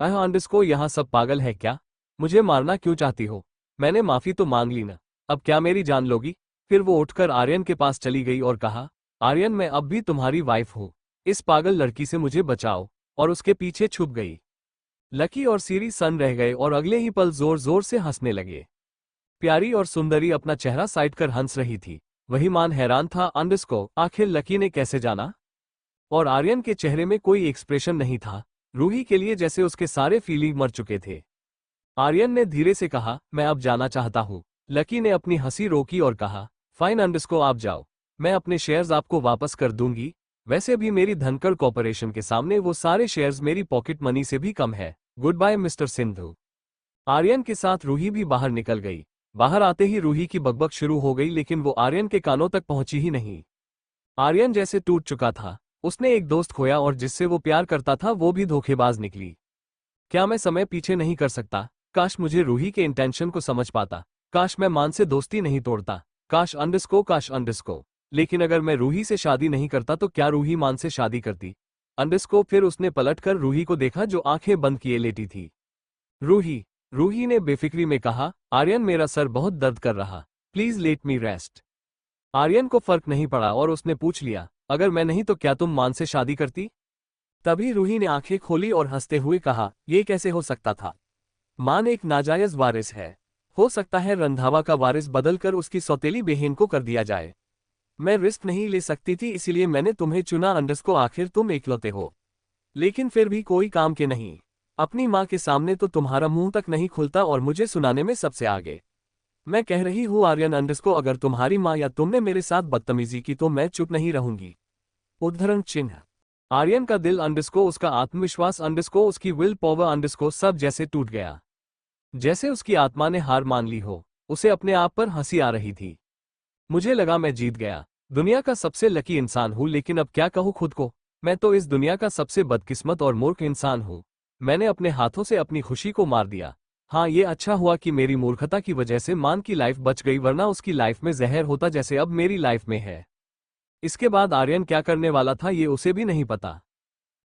अंडरस्को यहाँ सब पागल है क्या? मुझे मारना क्यों चाहती हो? मैंने माफी तो मांग ली ना, अब क्या मेरी जान लोगी? फिर वो उठकर आर्यन के पास चली गई और कहा, आर्यन मैं अब भी तुम्हारी वाइफ हूँ, इस पागल लड़की से मुझे बचाओ, और उसके पीछे छुप गई। लकी और सीरी सन रह गए और अगले ही पल जोर जोर से हंसने लगे। प्यारी और सुंदरी अपना चेहरा साइड कर हंस रही थी। वही मान हैरान था अंडरस्को, आखिर लकी ने कैसे जाना? और आर्यन के चेहरे में कोई एक्सप्रेशन नहीं था, रूही के लिए जैसे उसके सारे फीलिंग मर चुके थे। आर्यन ने धीरे से कहा, मैं अब जाना चाहता हूँ। लकी ने अपनी हंसी रोकी और कहा, फाइन अंडरस्को आप जाओ, मैं अपने शेयर्स आपको वापस कर दूंगी। वैसे भी मेरी धनकर कॉर्पोरेशन के सामने वो सारे शेयर्स मेरी पॉकेट मनी से भी कम है। Good bye mister Sindhu. Aryan के साथ रूही भी बाहर निकल गई। बाहर आते ही रूही की बकबक शुरू हो गई, लेकिन वो आर्यन के कानों तक पहुंची ही नहीं। आर्यन जैसे टूट चुका था, उसने एक दोस्त खोया और जिससे वो प्यार करता था वो भी धोखेबाज निकली। क्या मैं समय पीछे नहीं कर सकता? काश मुझे रूही के इंटेंशन को समझ पाता, काश मैं मान से दोस्ती नहीं तोड़ता, काश अंडरस्को। लेकिन अगर मैं रूही से शादी नहीं करता तो क्या रूही मान से शादी करती? अंडरस्को। फिर उसने पलटकर रूही को देखा जो आंखें बंद किए लेटी थी। रूही ने बेफिक्री में कहा, आर्यन मेरा सर बहुत दर्द कर रहा, please let me rest. Aryan को फर्क नहीं पड़ा और उसने पूछ लिया, अगर मैं नहीं तो क्या तुम मान से शादी करती? तभी रूही ने आंखें खोली और हंसते हुए कहा, यह कैसे हो सकता था? मान एक नाजायज वारिस है, हो सकता है रंधावा का वारिस बदलकर उसकी सौतेली बहन को कर दिया जाए। मैं रिस्क नहीं ले सकती थी, इसीलिए मैंने तुम्हें चुना अंडरस्को, आखिर तुम इकलौते हो। लेकिन फिर भी कोई काम के नहीं, अपनी माँ के सामने तो तुम्हारा मुंह तक नहीं खुलता और मुझे सुनाने में सबसे आगे। मैं कह रही हूँ आर्यन अंडरस्को, अगर तुम्हारी माँ या तुमने मेरे साथ बदतमीजी की तो मैं चुप नहीं रहूंगी। उद्धरण चिन्ह। आर्यन का दिल अंडरस्को, उसका आत्मविश्वास अंडरस्को, उसकी विल पावर अंडरस्को सब जैसे टूट गया। जैसे उसकी आत्मा ने हार मान ली हो। उसे अपने आप पर हंसी आ रही थी। मुझे लगा मैं जीत गया, दुनिया का सबसे लकी इंसान हूं, लेकिन अब क्या कहूं खुद को, मैं तो इस दुनिया का सबसे बदकिस्मत और मूर्ख इंसान हूं। मैंने अपने हाथों से अपनी खुशी को मार दिया। हाँ, ये अच्छा हुआ कि मेरी मूर्खता की वजह से मान की लाइफ बच गई, वरना उसकी लाइफ में जहर होता जैसे अब मेरी लाइफ में है। इसके बाद आर्यन क्या करने वाला था ये उसे भी नहीं पता।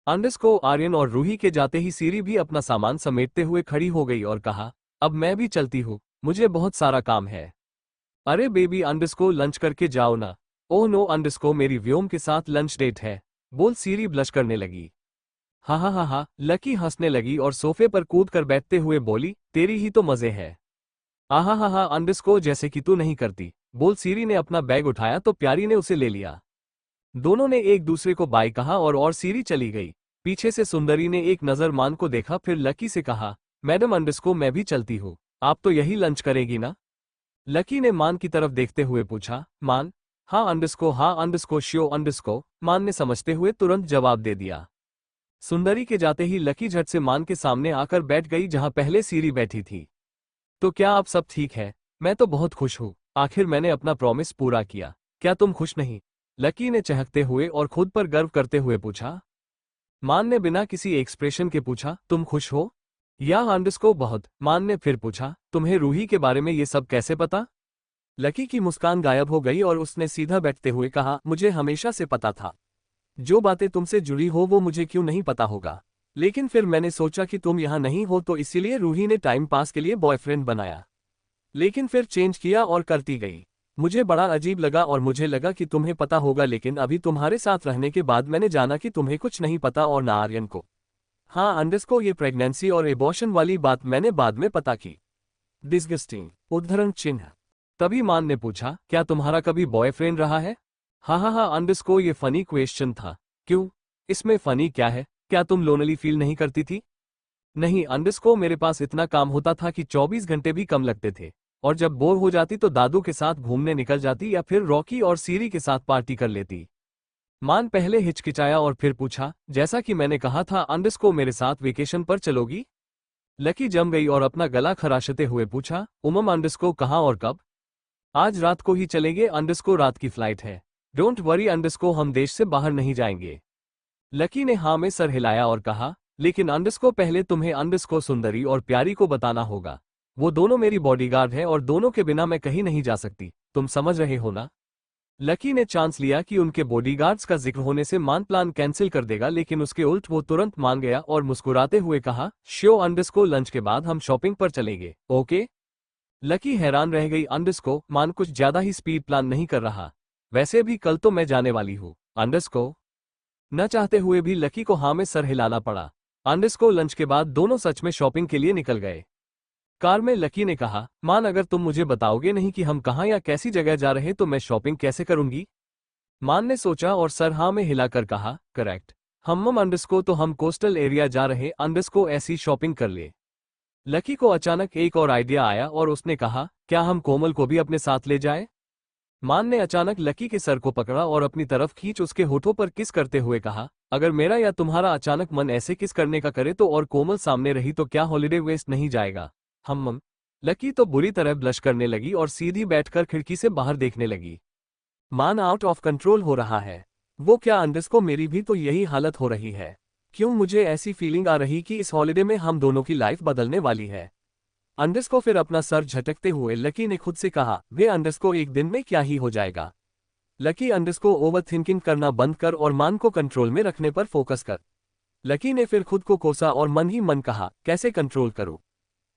अंडरस्को आर्यन और रूही के जाते ही सीरी भी अपना सामान समेटते हुए खड़ी हो गई और कहा, अब मैं भी चलती हूँ, मुझे बहुत सारा काम है। अरे बेबी अंडरस्को, लंच करके जाओ ना। ओह नो अंडरस्को, मेरी व्योम के साथ लंच डेट है, बोल सीरी ब्लश करने लगी। हा, लकी हंसने लगी और सोफे पर कूद कर बैठते हुए बोली, तेरी ही तो मजे है। हा अंडरस्को, जैसे कि तू नहीं करती, बोल सीरी ने अपना बैग उठाया तो प्यारी ने उसे ले लिया। दोनों ने एक दूसरे को बाय कहा और सीरी चली गई। पीछे से सुंदरी ने एक नजर मान को देखा, फिर लकी से कहा, मैडम अंडरस्को मैं भी चलती हूँ, आप तो यही लंच करेगी ना? लकी ने मान की तरफ देखते हुए पूछा, मान? हाँ अंडरस्को श्यो अंडरस्को, मान ने समझते हुए तुरंत जवाब दे दिया। सुंदरी के जाते ही लकी झट से मान के सामने आकर बैठ गई जहां पहले सीरी बैठी थी। तो क्या आप सब ठीक है? मैं तो बहुत खुश हूँ, आखिर मैंने अपना प्रॉमिस पूरा किया। क्या तुम खुश नहीं? लकी ने चहकते हुए और खुद पर गर्व करते हुए पूछा। मान ने बिना किसी एक्सप्रेशन के पूछा, तुम खुश हो? या अंडरस्को बहुत। मान ने फिर पूछा, तुम्हें रूही के बारे में ये सब कैसे पता? लकी की मुस्कान गायब हो गई और उसने सीधा बैठते हुए कहा, मुझे हमेशा से पता था। जो बातें तुमसे जुड़ी हो वो मुझे क्यों नहीं पता होगा, लेकिन फिर मैंने सोचा कि तुम यहाँ नहीं हो तो इसीलिए रूही ने टाइम पास के लिए बॉयफ्रेंड बनाया, लेकिन फिर चेंज किया और करती गई। मुझे बड़ा अजीब लगा और मुझे लगा कि तुम्हें पता होगा, लेकिन अभी तुम्हारे साथ रहने के बाद मैंने जाना कि तुम्हें कुछ नहीं पता और ना आर्यन को। हाँ अंडरस्को, ये प्रेगनेंसी और एबॉर्शन वाली बात मैंने बाद में पता की। डिस्गस्टिंग। उद्धरण चिन्ह। तभी मान ने पूछा, क्या तुम्हारा कभी बॉयफ्रेंड रहा है? हाँ अंडरस्को, ये फनी क्वेश्चन था। क्यों? इसमें फनी क्या है? क्या तुम लोनली फील नहीं करती थी? नहीं अंडरस्को, मेरे पास इतना काम होता था कि 24 घंटे भी कम लगते थे, और जब बोर हो जाती तो दादू के साथ घूमने निकल जाती या फिर रॉकी और सीरी के साथ पार्टी कर लेती। मान पहले हिचकिचाया और फिर पूछा, जैसा कि मैंने कहा था अंडरस्को मेरे साथ वेकेशन पर चलोगी? लकी जम गई और अपना गला खराशते हुए पूछा, अंडरस्को कहाँ और कब? आज रात को ही चलेंगे अंडरस्को, रात की फ्लाइट है। डोंट वरी अंडरस्को, हम देश से बाहर नहीं जाएंगे। लकी ने हाँ में सर हिलाया और कहा, लेकिन अंडरस्को पहले तुम्हें अंडरस्को सुंदरी और प्यारी को बताना होगा। वो दोनों मेरी बॉडीगार्ड है और दोनों के बिना मैं कहीं नहीं जा सकती, तुम समझ रहे हो ना? लकी ने चांस लिया कि उनके बॉडीगार्ड्स का जिक्र होने से मान प्लान कैंसिल कर देगा, लेकिन उसके उल्ट वो तुरंत मान गया और मुस्कुराते हुए कहा, श्यो अंडरस्को, लंच के बाद हम शॉपिंग पर चलेंगे, ओके? लकी हैरान रह गई। अंडरस्को मान कुछ ज्यादा ही स्पीड प्लान नहीं कर रहा। वैसे भी कल तो मैं जाने वाली हूँ। अंडरस्को न चाहते हुए भी लकी को हाँ में सर हिलाना पड़ा। अंडरस्को लंच के बाद दोनों सच में शॉपिंग के लिए निकल गए। कार में लकी ने कहा, मान अगर तुम मुझे बताओगे नहीं कि हम कहाँ या कैसी जगह जा रहे तो मैं शॉपिंग कैसे करूंगी। मान ने सोचा और सर हाँ में हिलाकर कहा, करेक्ट। हम अंडरस्को तो हम कोस्टल एरिया जा रहे। अंडरस्को ऐसी शॉपिंग कर ले। लकी को अचानक एक और आइडिया आया और उसने कहा, क्या हम कोमल को भी अपने साथ ले जाएं? मान ने अचानक लकी के सर को पकड़ा और अपनी तरफ खींच उसके होठों पर किस करते हुए कहा, अगर मेरा या तुम्हारा अचानक मन ऐसे किस करने का करे तो और कोमल सामने रही तो क्या हॉलिडे वेस्ट नहीं जाएगा। हम लकी तो बुरी तरह ब्लश करने लगी और सीधी बैठकर खिड़की से बाहर देखने लगी। मान आउट ऑफ कंट्रोल हो रहा है। वो क्या अंडरस्को मेरी भी तो यही हालत हो रही है। क्यों मुझे ऐसी फीलिंग आ रही कि इस हॉलिडे में हम दोनों की लाइफ बदलने वाली है। अंडरस्को फिर अपना सर झटकते हुए लकी ने खुद से कहा, वे अंडरस्को एक दिन में क्या ही हो जाएगा। लकी अंडरस्को ओवर थिंकिंग करना बंद कर और मान को कंट्रोल में रखने पर फोकस कर। लकी ने फिर खुद को कोसा और मन ही मन कहा, कैसे कंट्रोल करूं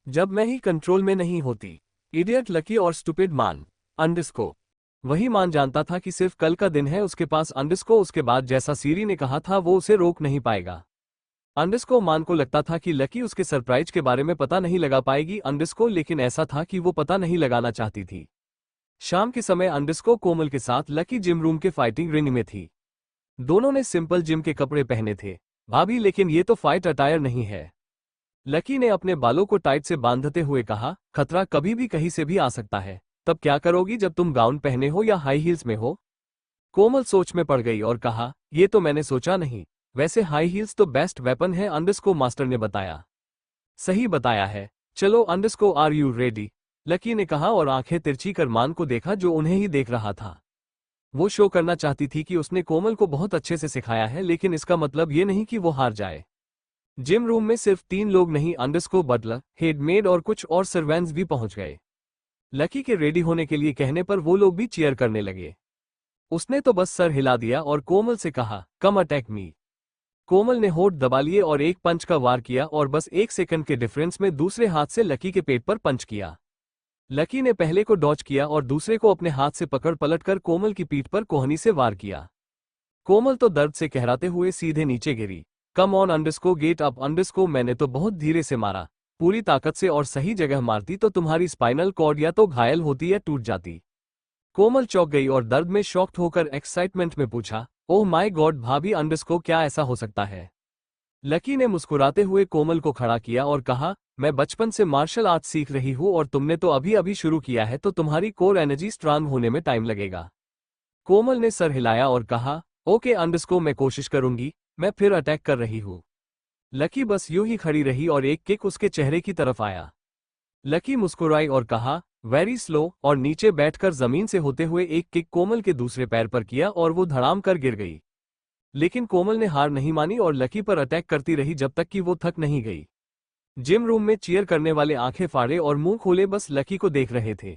जब मैं ही कंट्रोल में नहीं होती। इडियट लकी और स्टूपिड मान। अंडरस्को वही मान जानता था कि सिर्फ कल का दिन है उसके पास। अंडरस्को उसके बाद जैसा सीरी ने कहा था वो उसे रोक नहीं पाएगा। अंडरस्को मान को लगता था कि लकी उसके सरप्राइज के बारे में पता नहीं लगा पाएगी। अंडरस्को लेकिन ऐसा था कि वो पता नहीं लगाना चाहती थी। शाम के समय अंडरस्को कोमल के साथ लकी जिम रूम के फाइटिंग रिंग में थी। दोनों ने सिंपल जिम के कपड़े पहने थे। भाभी लेकिन ये तो फाइट अटायर नहीं है। लकी ने अपने बालों को टाइट से बांधते हुए कहा, खतरा कभी भी कहीं से भी आ सकता है। तब क्या करोगी जब तुम गाउन पहने हो या हाई हील्स में हो। कोमल सोच में पड़ गई और कहा, ये तो मैंने सोचा नहीं। वैसे हाई हील्स तो बेस्ट वेपन है। अंडरस्को मास्टर ने बताया। सही बताया है। चलो underscore are you ready. Lucky ने कहा और आंखें तिरछी कर मान को देखा जो उन्हें ही देख रहा था। वो शो करना चाहती थी कि उसने कोमल को बहुत अच्छे से सिखाया है, लेकिन इसका मतलब ये नहीं कि वो हार जाए। जिम रूम में सिर्फ 3 लोग नहीं, अंडरस्को, बटलर, हेडमेड और कुछ और सर्वेंट्स भी पहुंच गए। लकी के रेडी होने के लिए कहने पर वो लोग भी चीयर करने लगे। उसने तो बस सर हिला दिया और कोमल से कहा, कम अटैक मी। कोमल ने होठ दबा लिए और एक पंच का वार किया और बस 1 सेकंड के डिफरेंस में दूसरे हाथ से लकी के पेट पर पंच किया। लकी ने पहले को डॉज किया और दूसरे को अपने हाथ से पकड़ पलटकर कोमल की पीठ पर कोहनी से वार किया। कोमल तो दर्द से कहराते हुए सीधे नीचे गिरी। Come on underscore, get up underscore. मैंने तो बहुत धीरे से मारा। पूरी ताकत से और सही जगह मारती तो तुम्हारी स्पाइनल कॉर्ड या तो घायल होती या टूट जाती। कोमल चौंक गई और दर्द में शॉक्ड होकर एक्साइटमेंट में पूछा, ओह माय गॉड भाभी, अंडरस्को क्या ऐसा हो सकता है। लकी ने मुस्कुराते हुए कोमल को खड़ा किया और कहा, मैं बचपन से मार्शल आर्ट सीख रही हूँ और तुमने तो अभी अभी शुरू किया है तो तुम्हारी कोर एनर्जी स्ट्रांग होने में टाइम लगेगा। कोमल ने सर हिलाया और कहा, ओके अंडरस्को, मैं कोशिश करूंगी। मैं फिर अटैक कर रही हूँ। लकी बस यूं ही खड़ी रही और एक किक उसके चेहरे की तरफ आया। लकी मुस्कुराई और कहा, वेरी स्लो, और नीचे बैठकर जमीन से होते हुए एक किक कोमल के दूसरे पैर पर किया और वो धड़ाम कर गिर गई। लेकिन कोमल ने हार नहीं मानी और लकी पर अटैक करती रही जब तक कि वो थक नहीं गई। जिम रूम में चीयर करने वाले आंखें फाड़े और मुंह खोले बस लकी को देख रहे थे।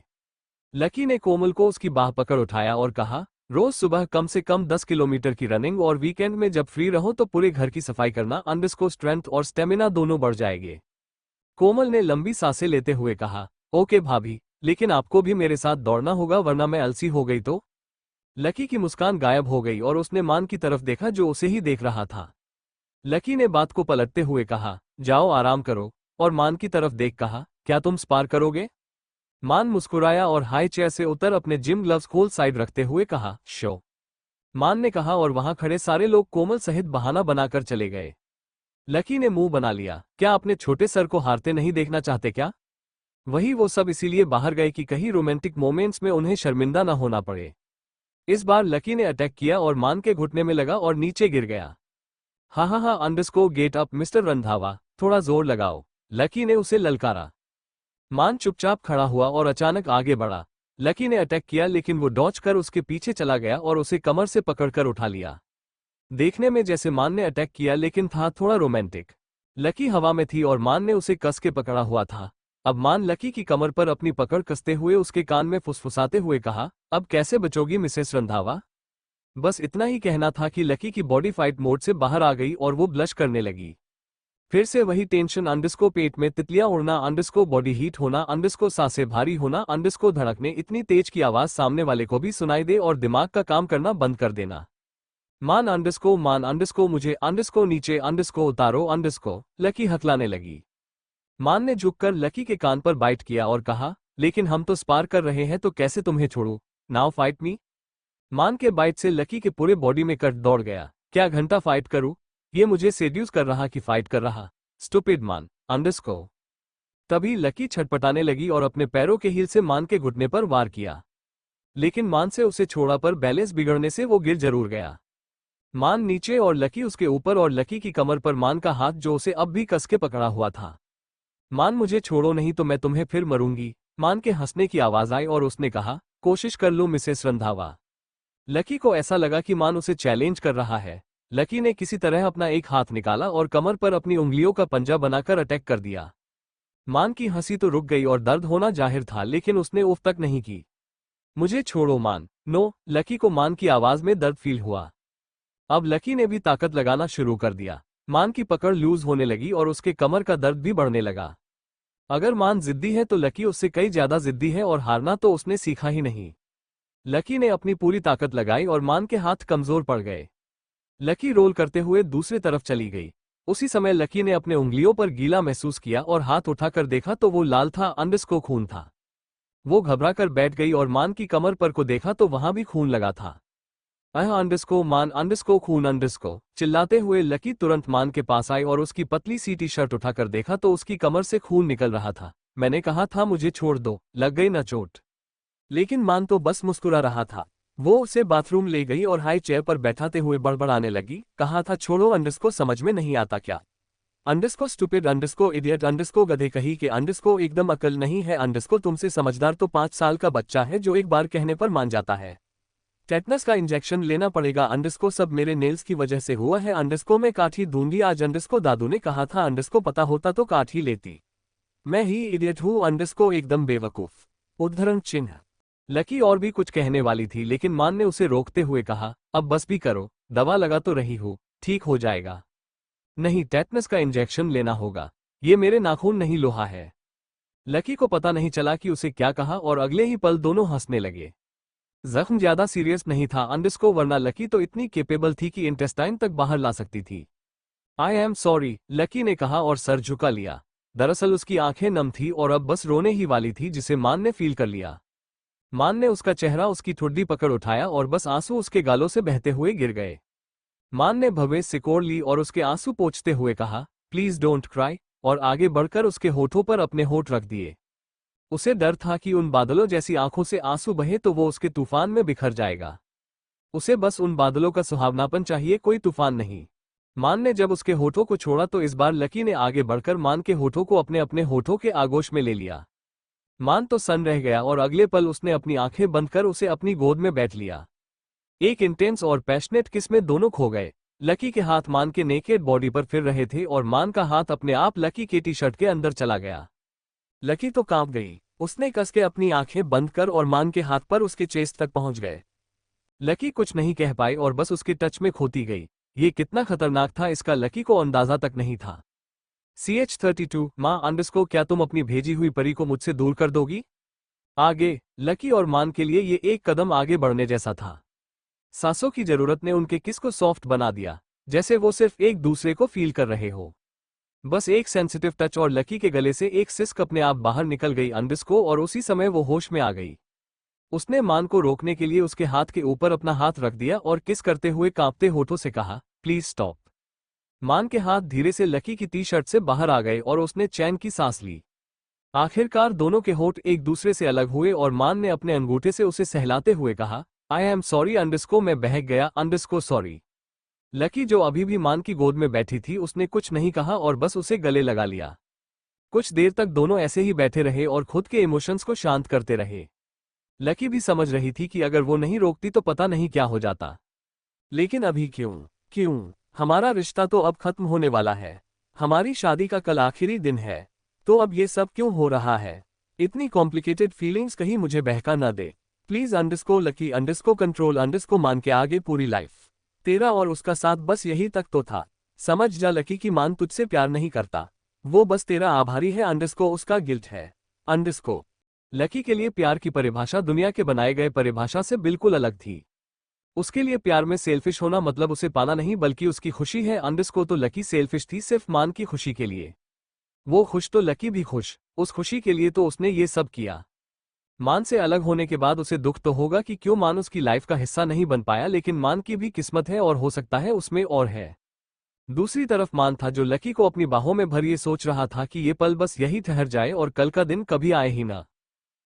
लकी ने कोमल को उसकी बाह पकड़ उठाया और कहा, रोज सुबह कम से कम 10 किलोमीटर की रनिंग और वीकेंड में जब फ्री रहो तो पूरे घर की सफाई करना। अंडरस्को स्ट्रेंथ और स्टेमिना दोनों बढ़ जाएंगे। कोमल ने लंबी सांसें लेते हुए कहा, ओके भाभी, लेकिन आपको भी मेरे साथ दौड़ना होगा वरना मैं अलसी हो गई तो। लकी की मुस्कान गायब हो गई और उसने मान की तरफ देखा जो उसे ही देख रहा था। लकी ने बात को पलटते हुए कहा, जाओ आराम करो, और मान की तरफ देख कहा, क्या तुम स्पार करोगे। मान मुस्कुराया और हाई चेयर से उतर अपने जिम ग्लव्स खोल साइड रखते हुए कहा, शो। मान ने कहा और वहां खड़े सारे लोग कोमल सहित बहाना बनाकर चले गए। लकी ने मुंह बना लिया, क्या अपने छोटे सर को हारते नहीं देखना चाहते क्या। वही वो सब इसीलिए बाहर गए कि कहीं रोमांटिक मोमेंट्स में उन्हें शर्मिंदा न होना पड़े। इस बार लकी ने अटैक किया और मान के घुटने में लगा और नीचे गिर गया। हा अंडरस्को, गेट अप मिस्टर रंधावा, थोड़ा जोर लगाओ। लकी ने उसे ललकारा। मान चुपचाप खड़ा हुआ और अचानक आगे बढ़ा। लकी ने अटैक किया लेकिन वो डॉच कर उसके पीछे चला गया और उसे कमर से पकड़कर उठा लिया। देखने में जैसे मान ने अटैक किया लेकिन था थोड़ा रोमांटिक। लकी हवा में थी और मान ने उसे कस के पकड़ा हुआ था। अब मान लकी की कमर पर अपनी पकड़ कसते हुए उसके कान में फुसफुसाते हुए कहा, अब कैसे बचोगी मिसेस रंधावा। बस इतना ही कहना था कि लकी की बॉडी फाइट मोड से बाहर आ गई और वो ब्लश करने लगी। फिर से वही टेंशन, अंडरस्को पेट में तितलियां उड़ना, अंडरस्को बॉडी हीट होना, अंडरस्को सांसें भारी होना, अंडरस्को धड़कने इतनी तेज की आवाज सामने वाले को भी सुनाई दे और दिमाग का काम करना बंद कर देना। मान अंडरस्को मुझे अंडरस्को नीचे अंडरस्को उतारो अंडरस्को। लकी हकलाने लगी। मान ने झुककर लकी के कान पर बाइट किया और कहा, लेकिन हम तो स्पार कर रहे हैं तो कैसे तुम्हें छोड़ूं? Now fight me. मान के बाइट से लकी के पूरे बॉडी में कट दौड़ गया। क्या घंटा फाइट करूं? ये मुझे सेड्यूस कर रहा कि फाइट कर रहा? स्टूपिड मान अंडरस्को। तभी लकी छटपटाने लगी और अपने पैरों के हील से मान के घुटने पर वार किया, लेकिन मान से उसे छोड़ा पर बैलेंस बिगड़ने से वो गिर जरूर गया। मान नीचे और लकी उसके ऊपर और लकी की कमर पर मान का हाथ जो उसे अब भी कस के पकड़ा हुआ था। मान मुझे छोड़ो नहीं तो मैं तुम्हें फिर मरूंगी। मान के हंसने की आवाज आई और उसने कहा, कोशिश कर लो मिसेस रंधावा। लकी को ऐसा लगा कि मान उसे चैलेंज कर रहा है। लकी ने किसी तरह अपना एक हाथ निकाला और कमर पर अपनी उंगलियों का पंजा बनाकर अटैक कर दिया। मान की हंसी तो रुक गई और दर्द होना जाहिर था, लेकिन उसने उफ तक नहीं की। मुझे छोड़ो मान। नो। लकी को मान की आवाज में दर्द फील हुआ। अब लकी ने भी ताकत लगाना शुरू कर दिया। मान की पकड़ लूज होने लगी और उसके कमर का दर्द भी बढ़ने लगा। अगर मान जिद्दी है तो लकी उससे कई ज्यादा जिद्दी है और हारना तो उसने सीखा ही नहीं। लकी ने अपनी पूरी ताकत लगाई और मान के हाथ कमजोर पड़ गए। लकी रोल करते हुए दूसरी तरफ चली गई। उसी समय लकी ने अपने उंगलियों पर गीला महसूस किया और हाथ उठाकर देखा तो वो लाल था, अंडरस्को खून था। वो घबराकर बैठ गई और मान की कमर पर को देखा तो वहां भी खून लगा था। अंडरस्को मान अंडरस्को खून अंडरस्को चिल्लाते हुए लकी तुरंत मान के पास आई और उसकी पतली सी टी शर्ट उठाकर देखा तो उसकी कमर से खून निकल रहा था। मैंने कहा था मुझे छोड़ दो, लग गई ना चोट। लेकिन मान तो बस मुस्कुरा रहा था। वो उसे बाथरूम ले गई और हाई चेयर पर बैठाते हुए बड़बड़ाने लगी, कहा था छोड़ो अंडरस्को, समझ में नहीं आता क्या? अंडरस्को स्टूपिड अंडरस्को इडियट अंडरस्को गधे कहीं के अंडरस्को एकदम अकल नहीं है अंडरस्को, तुमसे समझदार तो 5 साल का बच्चा है जो एक बार कहने पर मान जाता है। टेटनस का इंजेक्शन लेना पड़ेगा अंडरस्को, सब मेरे नेल्स की वजह से हुआ है अंडरस्को, मैं काट ही दूंगी आज अंडरस्को, दादू ने कहा था अंडरस्को, पता होता तो काट ही लेती। मैं ही इडियट हूँ अंडरस्को, एकदम बेवकूफ। उद्धरण चिन्ह। लकी और भी कुछ कहने वाली थी लेकिन मान ने उसे रोकते हुए कहा, अब बस भी करो, दवा लगा तो रही हो, ठीक हो जाएगा। नहीं, टेटनस का इंजेक्शन लेना होगा, ये मेरे नाखून नहीं लोहा है। लकी को पता नहीं चला कि उसे क्या कहा और अगले ही पल दोनों हंसने लगे। जख्म ज्यादा सीरियस नहीं था अंडरस्को, वरना लकी तो इतनी केपेबल थी कि इंटेस्टाइन तक बाहर ला सकती थी। आई एम सॉरी, लकी ने कहा और सर झुका लिया। दरअसल उसकी आंखें नम थी और अब बस रोने ही वाली थी, जिसे मान ने फील कर लिया। मान ने उसका चेहरा उसकी ठुड्डी पकड़ उठाया और बस आंसू उसके गालों से बहते हुए गिर गए। मान ने भवें सिकोड़ ली और उसके आंसू पोंछते हुए कहा, प्लीज डोंट क्राई, और आगे बढ़कर उसके होठों पर अपने होठ रख दिए। उसे डर था कि उन बादलों जैसी आंखों से आंसू बहे तो वो उसके तूफान में बिखर जाएगा। उसे बस उन बादलों का सुहावनापन चाहिए, कोई तूफान नहीं। मान ने जब उसके होठों को छोड़ा तो इस बार लकी ने आगे बढ़कर मान के होठों को अपने अपने होठों के आगोश में ले लिया। मान तो सन्न रह गया और अगले पल उसने अपनी आंखें बंद कर उसे अपनी गोद में बैठ लिया। एक इंटेंस और पैशनेट किस में दोनों खो गए। लकी के हाथ मान के नेकेड बॉडी पर फिर रहे थे और मान का हाथ अपने आप लकी के टी शर्ट के अंदर चला गया। लकी तो कांप गई। उसने कस के अपनी आंखें बंद कर और मान के हाथ पर उसके चेस्ट तक पहुंच गए। लकी कुछ नहीं कह पाई और बस उसके टच में खोती गई। ये कितना खतरनाक था इसका लकी को अंदाजा तक नहीं था। CH32 माँ अंडरस्को, क्या तुम अपनी भेजी हुई परी को मुझसे दूर कर दोगी? आगे। लकी और मान के लिए ये एक कदम आगे बढ़ने जैसा था। सांसों की जरूरत ने उनके किस को सॉफ्ट बना दिया, जैसे वो सिर्फ एक दूसरे को फील कर रहे हो। बस एक सेंसिटिव टच और लकी के गले से एक सिस्क अपने आप बाहर निकल गई अंडरस्को और उसी समय वो होश में आ गई। उसने मान को रोकने के लिए उसके हाथ के ऊपर अपना हाथ रख दिया और किस करते हुए कांपते होठों से कहा, प्लीज स्टॉप। मान के हाथ धीरे से लकी की टी शर्ट से बाहर आ गए और उसने चैन की सांस ली। आखिरकार दोनों के होठ एक दूसरे से अलग हुए और मान ने अपने अंगूठे से उसे सहलाते हुए कहा, आई एम सॉरी अंडरस्को, मैं बहक गया अंडरस्को, सॉरी। लकी जो अभी भी मान की गोद में बैठी थी उसने कुछ नहीं कहा और बस उसे गले लगा लिया। कुछ देर तक दोनों ऐसे ही बैठे रहे और खुद के इमोशंस को शांत करते रहे। लकी भी समझ रही थी कि अगर वो नहीं रोकती तो पता नहीं क्या हो जाता। लेकिन अभी क्यों? हमारा रिश्ता तो अब खत्म होने वाला है। हमारी शादी का कल आखिरी दिन है। तो अब ये सब क्यों हो रहा है? इतनी कॉम्प्लिकेटेड फीलिंग्स कहीं मुझे बहका ना दे। Please underscore lucky underscore control underscore, Maan के आगे पूरी लाइफ तेरा और उसका साथ बस यही तक तो था। समझ जा लकी कि मान तुझसे प्यार नहीं करता, वो बस तेरा आभारी है अंडरस्को उसका गिल्ट है अंडरस्को। लकी के लिए प्यार की परिभाषा दुनिया के बनाए गए परिभाषा से बिल्कुल अलग थी। उसके लिए प्यार में सेल्फिश होना मतलब उसे पाना नहीं बल्कि उसकी खुशी है अंडरस्को। तो लकी सेल्फिश थी सिर्फ मान की खुशी के लिए। वो खुश तो लकी भी खुश, उस खुशी के लिए तो उसने ये सब किया। मान से अलग होने के बाद उसे दुख तो होगा कि क्यों मान उसकी लाइफ का हिस्सा नहीं बन पाया, लेकिन मान की भी किस्मत है और हो सकता है उसमें और है। दूसरी तरफ मान था जो लकी को अपनी बाहों में भर ये सोच रहा था कि ये पल बस यही ठहर जाए और कल का दिन कभी आए ही ना।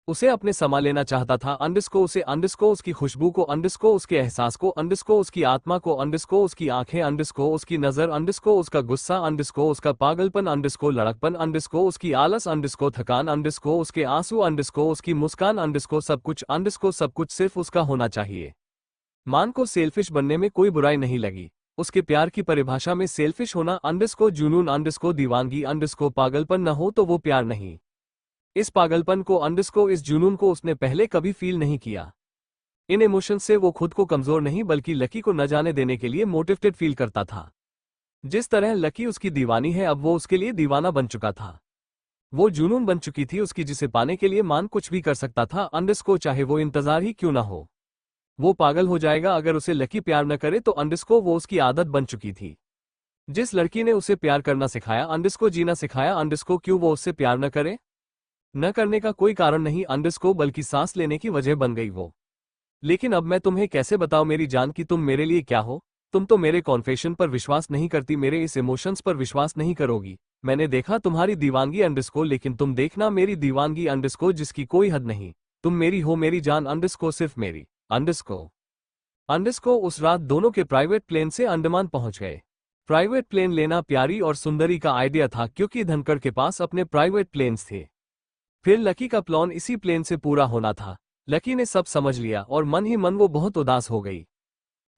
उसे अपने समा लेना चाहता था अंडरस्को उसे अंडरस्को उसकी खुशबू को अंडरस्को उसके एहसास को अंडरस्को उसकी आत्मा को अंडरस्को उसकी आंखें अंडरस्को उसकी नजर अंडरस्को उसका गुस्सा अंडरस्को उसका पागलपन अंडरस्को लड़कपन अंडरस्को उसकी आलस अंडरस्को थकान अंडरस्को उसके आंसू अंडरस्को उसकी मुस्कान अंडरस्को सब कुछ अंडरस्को सब कुछ सिर्फ उसका होना चाहिए। मान को सेल्फिश बनने में कोई बुराई नहीं लगी। उसके प्यार की परिभाषा में सेल्फिश होना अंडरस्को जुनून अंडरस्को दीवानगी अंडरस्को पागलपन न हो तो वो प्यार नहीं। इस पागलपन को अंडरस्को इस जुनून को उसने पहले कभी फील नहीं किया। इन इमोशन से वो खुद को कमजोर नहीं बल्कि लकी को न जाने देने के लिए मोटिवेटेड फील करता था। जिस तरह लकी उसकी दीवानी है अब वो उसके लिए दीवाना बन चुका था। वो जुनून बन चुकी थी उसकी जिसे पाने के लिए मान कुछ भी कर सकता था अंडरस्को चाहे वो इंतजार ही क्यों ना हो। वो पागल हो जाएगा अगर उसे लकी प्यार न करे तो अंडरस्को वो उसकी आदत बन चुकी थी। जिस लड़की ने उसे प्यार करना सिखाया अंडरस्को जीना सिखाया अंडरस्को क्यों वो उससे प्यार न करे। न करने का कोई कारण नहीं अंडरस्को बल्कि सांस लेने की वजह बन गई वो। लेकिन अब मैं तुम्हें कैसे बताऊं मेरी जान कि तुम मेरे लिए क्या हो। तुम तो मेरे कॉन्फेशन पर विश्वास नहीं करती, मेरे इस इमोशंस पर विश्वास नहीं करोगी। मैंने देखा तुम्हारी दीवानगी अंडरस्को, लेकिन तुम देखना मेरी दीवानगी अंडरस्को जिसकी कोई हद नहीं। तुम मेरी हो मेरी जान अंडरस्को सिर्फ मेरी अंडरस्को। अंडरस्को उस रात दोनों के प्राइवेट प्लेन से अंडमान पहुंच गए। प्राइवेट प्लेन लेना प्यारी और सुंदरी का आइडिया था क्योंकि धनकर के पास अपने प्राइवेट प्लेन्स थे। फिर लकी का प्लान इसी प्लेन से पूरा होना था। लकी ने सब समझ लिया और मन ही मन वो बहुत उदास हो गई।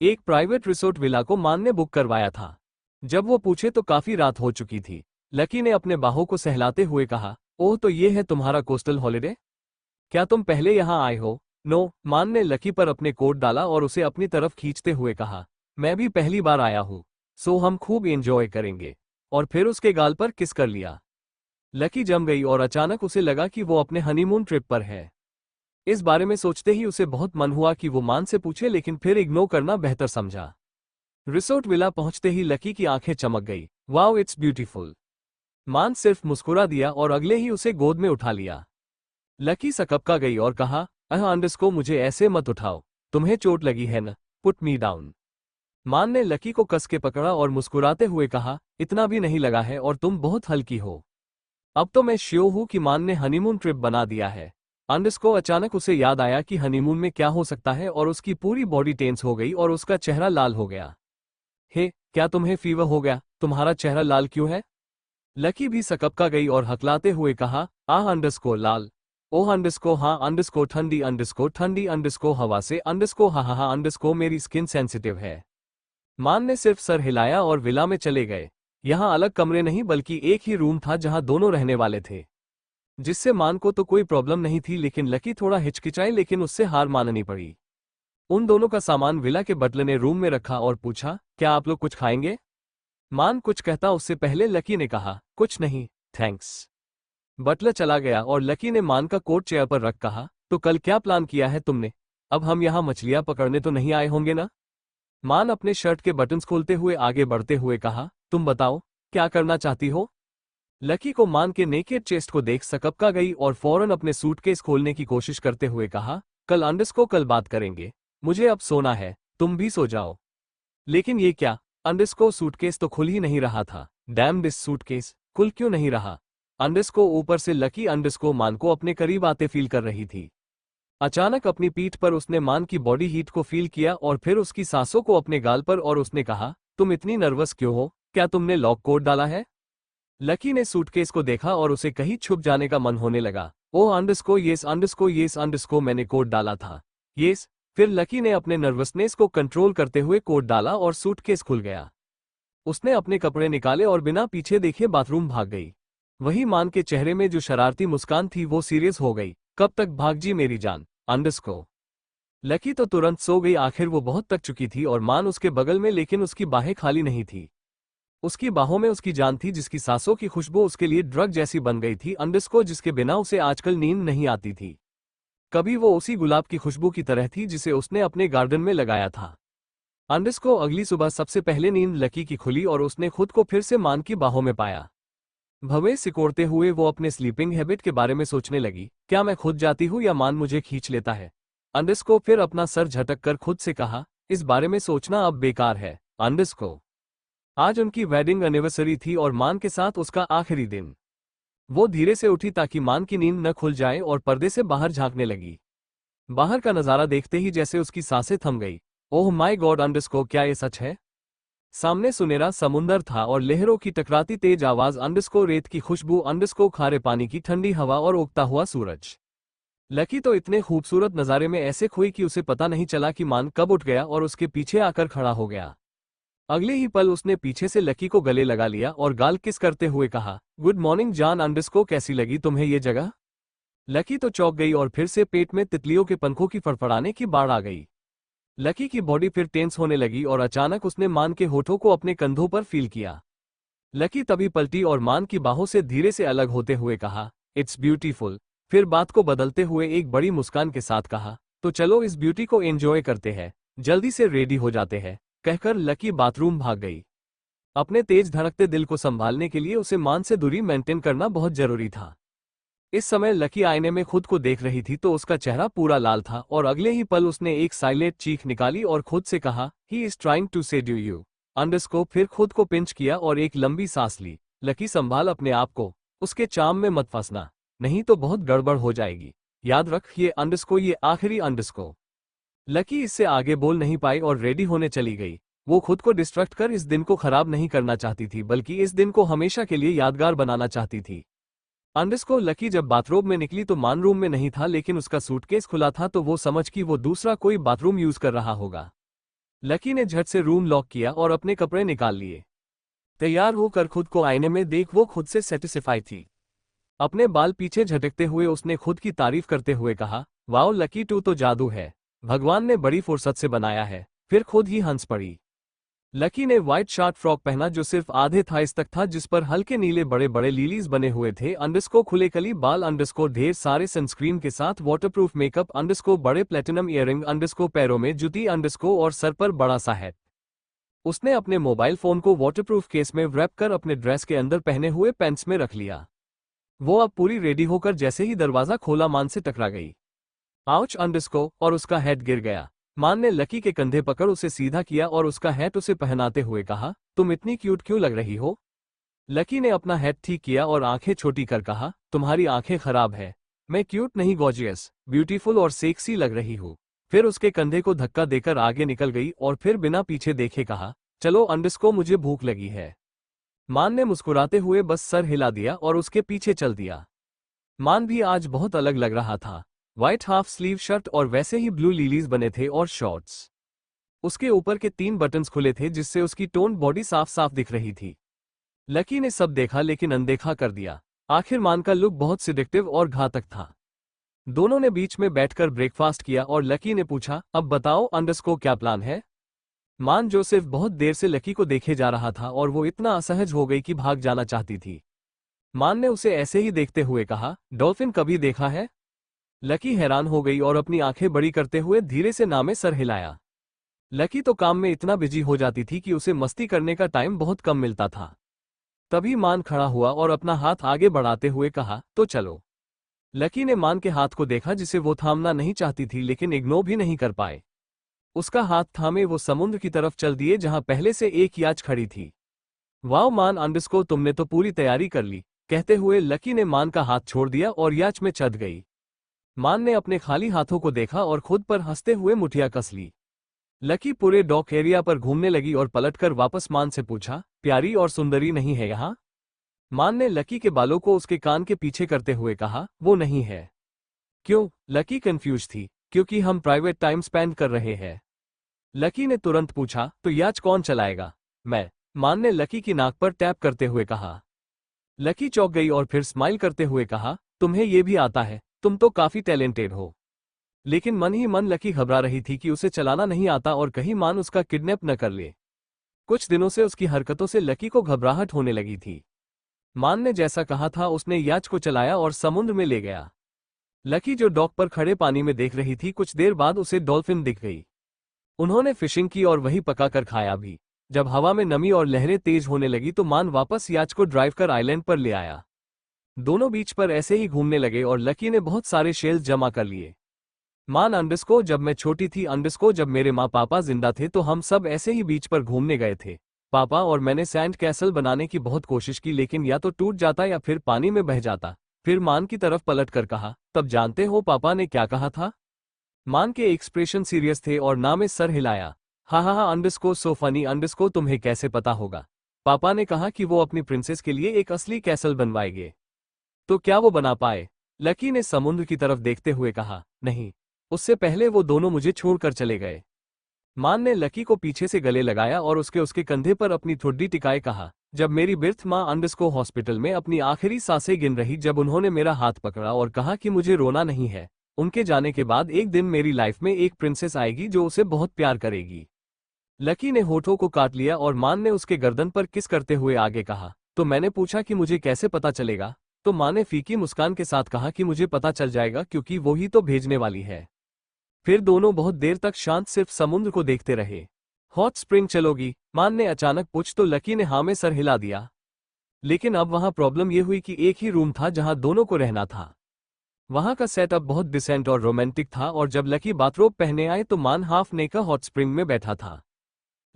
एक प्राइवेट रिसोर्ट विला को मान ने बुक करवाया था। जब वो पूछे तो काफी रात हो चुकी थी। लकी ने अपने बाहों को सहलाते हुए कहा, ओह तो ये है तुम्हारा कोस्टल हॉलिडे, क्या तुम पहले यहाँ आए हो। नो, मान ने लकी पर अपने कोट डाला और उसे अपनी तरफ खींचते हुए कहा, मैं भी पहली बार आया हूँ, सो हम खूब एंजॉय करेंगे। और फिर उसके गाल पर किस कर लिया। लकी जम गई और अचानक उसे लगा कि वो अपने हनीमून ट्रिप पर है। इस बारे में सोचते ही उसे बहुत मन हुआ कि वो मान से पूछे, लेकिन फिर इग्नोर करना बेहतर समझा। रिसोर्ट विला पहुंचते ही लकी की आंखें चमक गई। Wow it's beautiful. मान सिर्फ मुस्कुरा दिया और अगले ही उसे गोद में उठा लिया। लकी सकपका गई और कहा, अंडरस्को मुझे ऐसे मत उठाओ, तुम्हें चोट लगी है न, पुट मी डाउन। मान ने लकी को कस के पकड़ा और मुस्कुराते हुए कहा, इतना भी नहीं लगा है और तुम बहुत हल्की हो। अब तो मैं श्योर हूं कि मान ने हनीमून ट्रिप बना दिया है। अंडरस्को अचानक उसे याद आया कि हनीमून में क्या हो सकता है और उसकी पूरी बॉडी टेंस हो गई और उसका चेहरा लाल हो गया। हे, क्या तुम्हें फीवर हो गया, तुम्हारा चेहरा लाल क्यों है। लकी भी सकपका गई और हकलाते हुए कहा, अंडरस्को लाल, ओह अंडरस्को हाँ अंडरस्को ठंडी अंडरस्को ठंडी अंडरस्को हवा से अंडरस्को हा हा अंडरस्को मेरी स्किन सेंसिटिव है। मान ने सिर्फ सर हिलाया और विला में चले गए। यहाँ अलग कमरे नहीं बल्कि एक ही रूम था जहाँ दोनों रहने वाले थे। जिससे मान को तो कोई प्रॉब्लम नहीं थी, लेकिन लकी थोड़ा हिचकिचाई, लेकिन उससे हार माननी पड़ी। उन दोनों का सामान विला के बटलर ने रूम में रखा और पूछा, क्या आप लोग कुछ खाएंगे। मान कुछ कहता उससे पहले लकी ने कहा, कुछ नहीं थैंक्स। बटलर चला गया और लकी ने मान का कोट चेयर पर रख कहा, तो कल क्या प्लान किया है तुमने। अब हम यहाँ मछलियां पकड़ने तो नहीं आए होंगे ना। मान अपने शर्ट के बटन्स खोलते हुए आगे बढ़ते हुए कहा, तुम बताओ क्या करना चाहती हो। लकी को मान के नेकेड चेस्ट को देख सकपका गई और फौरन अपने सूटकेस खोलने की कोशिश करते हुए कहा, कल अंडरस्को कल बात करेंगे, मुझे अब सोना है, तुम भी सो जाओ। लेकिन ये क्या, अंडरस्को सूटकेस तो खुल ही नहीं रहा था। डैम दिस सूटकेस खुल क्यों नहीं रहा। अंडरस्को ऊपर से लकी अंडरस्को मान को अपने करीब आते फील कर रही थी। अचानक अपनी पीठ पर उसने मान की बॉडी हीट को फील किया और फिर उसकी सांसों को अपने गाल पर, और उसने कहा, तुम इतनी नर्वस क्यों हो, क्या तुमने लॉक कोट डाला है। लकी ने सूटकेस को देखा और उसे कहीं छुप जाने का मन होने लगा। ओह अंडरस्को येस अंडरस्को येस अंडरस्को मैंने कोट डाला था, येस। फिर लकी ने अपने नर्वसनेस को कंट्रोल करते हुए कोट डाला और सूटकेस खुल गया। उसने अपने कपड़े निकाले और बिना पीछे देखे बाथरूम भाग गई। वही मान के चेहरे में जो शरारती मुस्कान थी वो सीरियस हो गई। कब तक भाग जी मेरी जान अंडरस्को। लकी तो तुरंत सो गई, आखिर वो बहुत थक चुकी थी और मान उसके बगल में, लेकिन उसकी बाहें खाली नहीं थी। उसकी बाहों में उसकी जान थी, जिसकी सांसों की खुशबू उसके लिए ड्रग जैसी बन गई थी, अंडरस्को जिसके बिना उसे आजकल नींद नहीं आती थी। कभी वो उसी गुलाब की खुशबू की तरह थी जिसे उसने अपने गार्डन में लगाया था। अंडरस्को अगली सुबह सबसे पहले नींद लकी की खुली और उसने खुद को फिर से मान की बाहों में पाया। भवें सिकोड़ते हुए वो अपने स्लीपिंग हैबिट के बारे में सोचने लगी, क्या मैं खुद जाती हूँ या मान मुझे खींच लेता है। अंडरस्को फिर अपना सर झटक कर खुद से कहा, इस बारे में सोचना अब बेकार है। अंडरस्को आज उनकी वेडिंग एनिवर्सरी थी और मान के साथ उसका आखिरी दिन। वो धीरे से उठी ताकि मान की नींद न खुल जाए और पर्दे से बाहर झांकने लगी। बाहर का नजारा देखते ही जैसे उसकी सांसें थम गई। ओह माय गॉड अंडरस्को, क्या ये सच है? सामने सुनहरा समुंदर था और लहरों की टकराती तेज आवाज, अंडरस्को रेत की खुशबू, अंडरस्को खारे पानी की ठंडी हवा और उगता हुआ सूरज। लकी तो इतने खूबसूरत नजारे में ऐसे खोई कि उसे पता नहीं चला कि मान कब उठ गया और उसके पीछे आकर खड़ा हो गया। अगले ही पल उसने पीछे से लकी को गले लगा लिया और गाल किस करते हुए कहा, गुड मॉर्निंग जान। अंडरस्को कैसी लगी तुम्हें ये जगह? लकी तो चौंक गई और फिर से पेट में तितलियों के पंखों की फड़फड़ाने की बाढ़ आ गई। लकी की बॉडी फिर टेंस होने लगी और अचानक उसने मान के होठों को अपने कंधों पर फील किया। लकी तभी पलटी और मान की बाहों से धीरे से अलग होते हुए कहा, इट्स ब्यूटीफुल। फिर बात को बदलते हुए एक बड़ी मुस्कान के साथ कहा, तो चलो इस ब्यूटी को एंजॉय करते हैं, जल्दी से रेडी हो जाते हैं। कहकर लकी बाथरूम भाग गई। अपने तेज धड़कते दिल को संभालने के लिए उसे मान से दूरी मेंटेन करना बहुत जरूरी था। इस समय लकी आईने में खुद को देख रही थी तो उसका चेहरा पूरा लाल था और अगले ही पल उसने एक साइलेंट चीख निकाली और खुद से कहा, he is trying to seduce you. Underscore फिर खुद को पिंच किया और एक लंबी सांस ली। लकी संभाल अपने आप को, उसके चाम में मत फंसना, नहीं तो बहुत गड़बड़ हो जाएगी। याद रख ये अंडरस्को, ये आखिरी अंडरस्को। लकी इससे आगे बोल नहीं पाई और रेडी होने चली गई। वो खुद को डिस्ट्रैक्ट कर इस दिन को खराब नहीं करना चाहती थी, बल्कि इस दिन को हमेशा के लिए यादगार बनाना चाहती थी। अंडरस्को लकी जब बाथरूम में निकली तो मान रूम में नहीं था, लेकिन उसका सूटकेस खुला था तो वो समझ कि वो दूसरा कोई बाथरूम यूज कर रहा होगा। लकी ने झट से रूम लॉक किया और अपने कपड़े निकाल लिए। तैयार होकर खुद को आईने में देख वो खुद से सेटिस्फाई थी। अपने बाल पीछे झटकते हुए उसने खुद की तारीफ करते हुए कहा, वाओ लकी टू तो जादू है, भगवान ने बड़ी फुर्सत से बनाया है। फिर खुद ही हंस पड़ी। लकी ने व्हाइट शॉर्ट फ्रॉक पहना जो सिर्फ आधे थाइस तक था, जिस पर हल्के नीले बड़े बड़े लीलीज बने हुए थे। अंडरस्को खुले कली बाल, अंडरस्को ढेर सारे सनस्क्रीन के साथ वाटरप्रूफ मेकअप, अंडरस्को बड़े प्लेटिनम ईयरिंग, अंडरस्को पैरों में जूती, अंडरस्को और सर पर बड़ा सा हैट। उसने अपने मोबाइल फोन को वाटरप्रूफ केस में व्रैप कर अपने ड्रेस के अंदर पहने हुए पैंट्स में रख लिया। वो अब पूरी रेडी होकर जैसे ही दरवाजा खोला मान से टकरा गई। आउच अंडरस्को, और उसका हेड गिर गया। मान ने लकी के कंधे पकड़ उसे सीधा किया और उसका हैट उसे पहनाते हुए कहा, तुम इतनी क्यूट क्यों लग रही हो? लकी ने अपना हैट ठीक किया और आंखें छोटी कर कहा, तुम्हारी आंखें खराब है, मैं क्यूट नहीं गॉर्जियस, ब्यूटीफुल और सेक्सी लग रही हूँ। फिर उसके कंधे को धक्का देकर आगे निकल गई और फिर बिना पीछे देखे कहा, चलो अंडरस्को मुझे भूख लगी है। मान ने मुस्कुराते हुए बस सर हिला दिया और उसके पीछे चल दिया। मान भी आज बहुत अलग लग रहा था। व्हाइट हाफ स्लीव शर्ट और वैसे ही ब्लू लीलीज बने थे और शॉर्ट्स। उसके ऊपर के 3 बटन्स खुले थे जिससे उसकी टोन बॉडी साफ साफ दिख रही थी। लकी ने सब देखा लेकिन अनदेखा कर दिया। आखिर मान का लुक बहुत सिडेक्टिव और घातक था। दोनों ने बीच में बैठकर ब्रेकफास्ट किया और लकी ने पूछा, अब बताओ अंडरस्को क्या प्लान है? मान जो सिर्फ बहुत देर से लकी को देखे जा रहा था और वो इतना असहज हो गई कि भाग जाना चाहती थी। मान ने उसे ऐसे ही देखते हुए कहा, डॉल्फिन कभी देखा है? लकी हैरान हो गई और अपनी आंखें बड़ी करते हुए धीरे से ना में सर हिलाया। लकी तो काम में इतना बिजी हो जाती थी कि उसे मस्ती करने का टाइम बहुत कम मिलता था। तभी मान खड़ा हुआ और अपना हाथ आगे बढ़ाते हुए कहा, तो चलो। लकी ने मान के हाथ को देखा जिसे वो थामना नहीं चाहती थी लेकिन इग्नोर भी नहीं कर पाए। उसका हाथ थामे वो समुद्र की तरफ चल दिए जहां पहले से एक याच खड़ी थी। वाओ मान अंडरस्को, तुमने तो पूरी तैयारी कर ली, कहते हुए लकी ने मान का हाथ छोड़ दिया और याच में चढ़ गई। मान ने अपने खाली हाथों को देखा और खुद पर हंसते हुए मुठिया कस ली। लकी पूरे डॉक एरिया पर घूमने लगी और पलटकर वापस मान से पूछा, प्यारी और सुंदरी नहीं है यहाँ? मान ने लकी के बालों को उसके कान के पीछे करते हुए कहा, वो नहीं है। क्यों? लकी कंफ्यूज थी। क्योंकि हम प्राइवेट टाइम स्पेंड कर रहे हैं। लकी ने तुरंत पूछा, तो याच कौन चलाएगा? मैं। मान ने लकी की नाक पर टैप करते हुए कहा। लकी चौंक गई और फिर स्माइल करते हुए कहा, तुम्हें ये भी आता है, तुम तो काफी टैलेंटेड हो। लेकिन मन ही मन लकी घबरा रही थी कि उसे चलाना नहीं आता और कहीं मान उसका किडनैप न कर ले। कुछ दिनों से उसकी हरकतों से लकी को घबराहट होने लगी थी। मान ने जैसा कहा था उसने याच को चलाया और समुद्र में ले गया। लकी जो डॉक पर खड़े पानी में देख रही थी, कुछ देर बाद उसे डॉल्फिन दिख गई। उन्होंने फिशिंग की और वही पकाकर खाया भी। जब हवा में नमी और लहरें तेज होने लगी तो मान वापस याच को ड्राइव कर आइलैंड पर ले आया। दोनों बीच पर ऐसे ही घूमने लगे और लकी ने बहुत सारे शेल्स जमा कर लिए। मान अंडरस्को जब मैं छोटी थी अंडरस्को जब मेरे माँ पापा जिंदा थे तो हम सब ऐसे ही बीच पर घूमने गए थे। पापा और मैंने सैंड कैसल बनाने की बहुत कोशिश की लेकिन या तो टूट जाता या फिर पानी में बह जाता। फिर मान की तरफ पलट कर कहा, तब जानते हो पापा ने क्या कहा था? मान के एक्सप्रेशन सीरियस थे और ना में सर हिलाया। हा हा हा अंडरस्को सो फनी अंडरस्को तुम्हें कैसे पता होगा? पापा ने कहा कि वो अपनी प्रिंसेस के लिए एक असली कैसल बनवाएंगे। तो क्या वो बना पाए? लकी ने समुद्र की तरफ देखते हुए कहा, नहीं, उससे पहले वो दोनों मुझे छोड़कर चले गए। मान ने लकी को पीछे से गले लगाया और उसके कंधे पर अपनी ठुड्डी टिकाए कहा, जब मेरी बिर्थ माँ अंडरस्को हॉस्पिटल में अपनी आखिरी सांसें गिन रही, जब उन्होंने मेरा हाथ पकड़ा और कहा कि मुझे रोना नहीं है, उनके जाने के बाद एक दिन मेरी लाइफ में एक प्रिंसेस आएगी जो उसे बहुत प्यार करेगी। लकी ने होठों को काट लिया और मान ने उसके गर्दन पर किस करते हुए आगे कहा, तो मैंने पूछा कि मुझे कैसे पता चलेगा? तो माँ ने फीकी मुस्कान के साथ कहा कि मुझे पता चल जाएगा क्योंकि वो ही तो भेजने वाली है। फिर दोनों बहुत देर तक शांत सिर्फ समुद्र को देखते रहे। हॉट स्प्रिंग चलोगी? मान ने अचानक पूछ तो लकी ने हाँ में सर हिला दिया। लेकिन अब वहां प्रॉब्लम यह हुई कि एक ही रूम था जहां दोनों को रहना था। वहां का सेटअप बहुत डिसेंट और रोमांटिक था और जब लकी बाथरोब पहने आए तो मान हाफ नेका हॉट स्प्रिंग में बैठा था।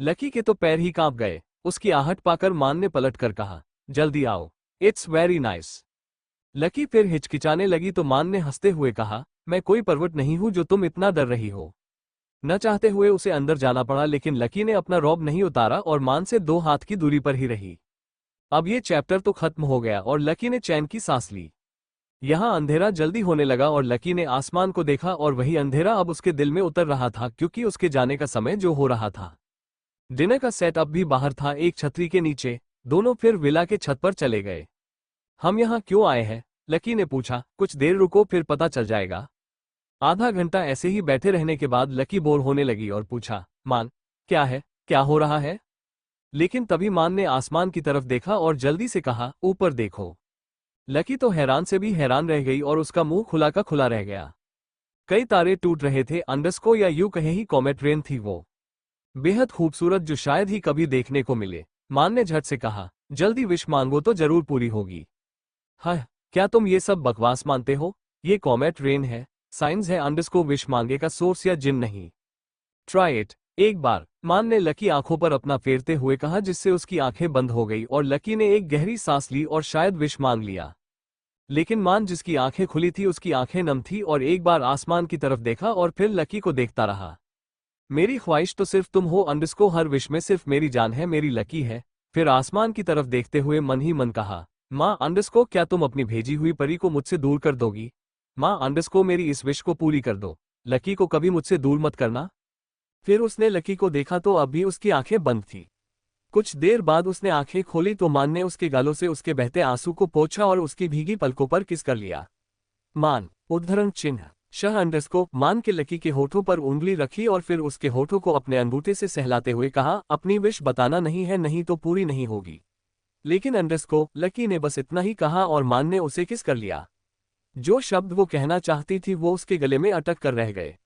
लकी के तो पैर ही कांप गए। उसकी आहट पाकर मान ने पलट कर कहा, जल्दी आओ, इट्स वेरी नाइस। लकी फिर हिचकिचाने लगी तो मान ने हंसते हुए कहा, मैं कोई पर्वत नहीं हूं जो तुम इतना डर रही हो। न चाहते हुए उसे अंदर जाना पड़ा लेकिन लकी ने अपना रॉब नहीं उतारा और मान से 2 हाथ की दूरी पर ही रही। अब ये चैप्टर तो खत्म हो गया और लकी ने चैन की सांस ली। यहां अंधेरा जल्दी होने लगा और लकी ने आसमान को देखा और वही अंधेरा अब उसके दिल में उतर रहा था क्योंकि उसके जाने का समय जो हो रहा था। डिनर का सेट अब भी बाहर था, एक छतरी के नीचे। दोनों फिर विला के छत पर चले गए। हम यहाँ क्यों आए हैं? लकी ने पूछा। कुछ देर रुको फिर पता चल जाएगा। आधा घंटा ऐसे ही बैठे रहने के बाद लकी बोर होने लगी और पूछा, मान, क्या है, क्या हो रहा है? लेकिन तभी मान ने आसमान की तरफ देखा और जल्दी से कहा, ऊपर देखो। लकी तो हैरान से भी हैरान रह गई और उसका मुंह खुला का खुला रह गया। कई तारे टूट रहे थे, अंडरस्को या यूं कहे ही कॉमेट रेन थी वो। बेहद खूबसूरत जो शायद ही कभी देखने को मिले। मान ने झट से कहा, जल्दी विश मांगो तो जरूर पूरी होगी। हाँ, क्या तुम ये सब बकवास मानते हो? ये कॉमेट रेन है, साइंस है, अंडरस्को विश मांगे का सोर्स या जिन नहीं। ट्राई इट एक बार। मान ने लकी आंखों पर अपना फेरते हुए कहा जिससे उसकी आंखें बंद हो गई और लकी ने एक गहरी सांस ली और शायद विश मांग लिया। लेकिन मान जिसकी आंखें खुली थी उसकी आंखें नम थी और एक बार आसमान की तरफ देखा और फिर लकी को देखता रहा। मेरी ख्वाहिश तो सिर्फ तुम हो अंडरस्को, हर विश में सिर्फ मेरी जान है, मेरी लकी है। फिर आसमान की तरफ देखते हुए मन ही मन कहा, माँ अंडरस्को क्या तुम अपनी भेजी हुई परी को मुझसे दूर कर दोगी? माँ अंडरस्को मेरी इस विश को पूरी कर दो, लकी को कभी मुझसे दूर मत करना। फिर उसने लकी को देखा तो अभी उसकी आंखें बंद थी। कुछ देर बाद उसने आंखें खोली तो मान ने उसके गालों से उसके बहते आंसू को पोंछा और उसकी भीगी पलकों पर किस कर लिया। मान उद्धरण चिन्ह शह अंडरस्को मान के लकी के होठों पर उंगली रखी और फिर उसके होठों को अपने अंगूठे से सहलाते हुए कहा, अपनी विश बताना नहीं है, नहीं तो पूरी नहीं होगी। लेकिन अंडरस्को, लकी ने बस इतना ही कहा और मान ने उसे किस कर लिया। जो शब्द वो कहना चाहती थी वो उसके गले में अटक कर रह गए।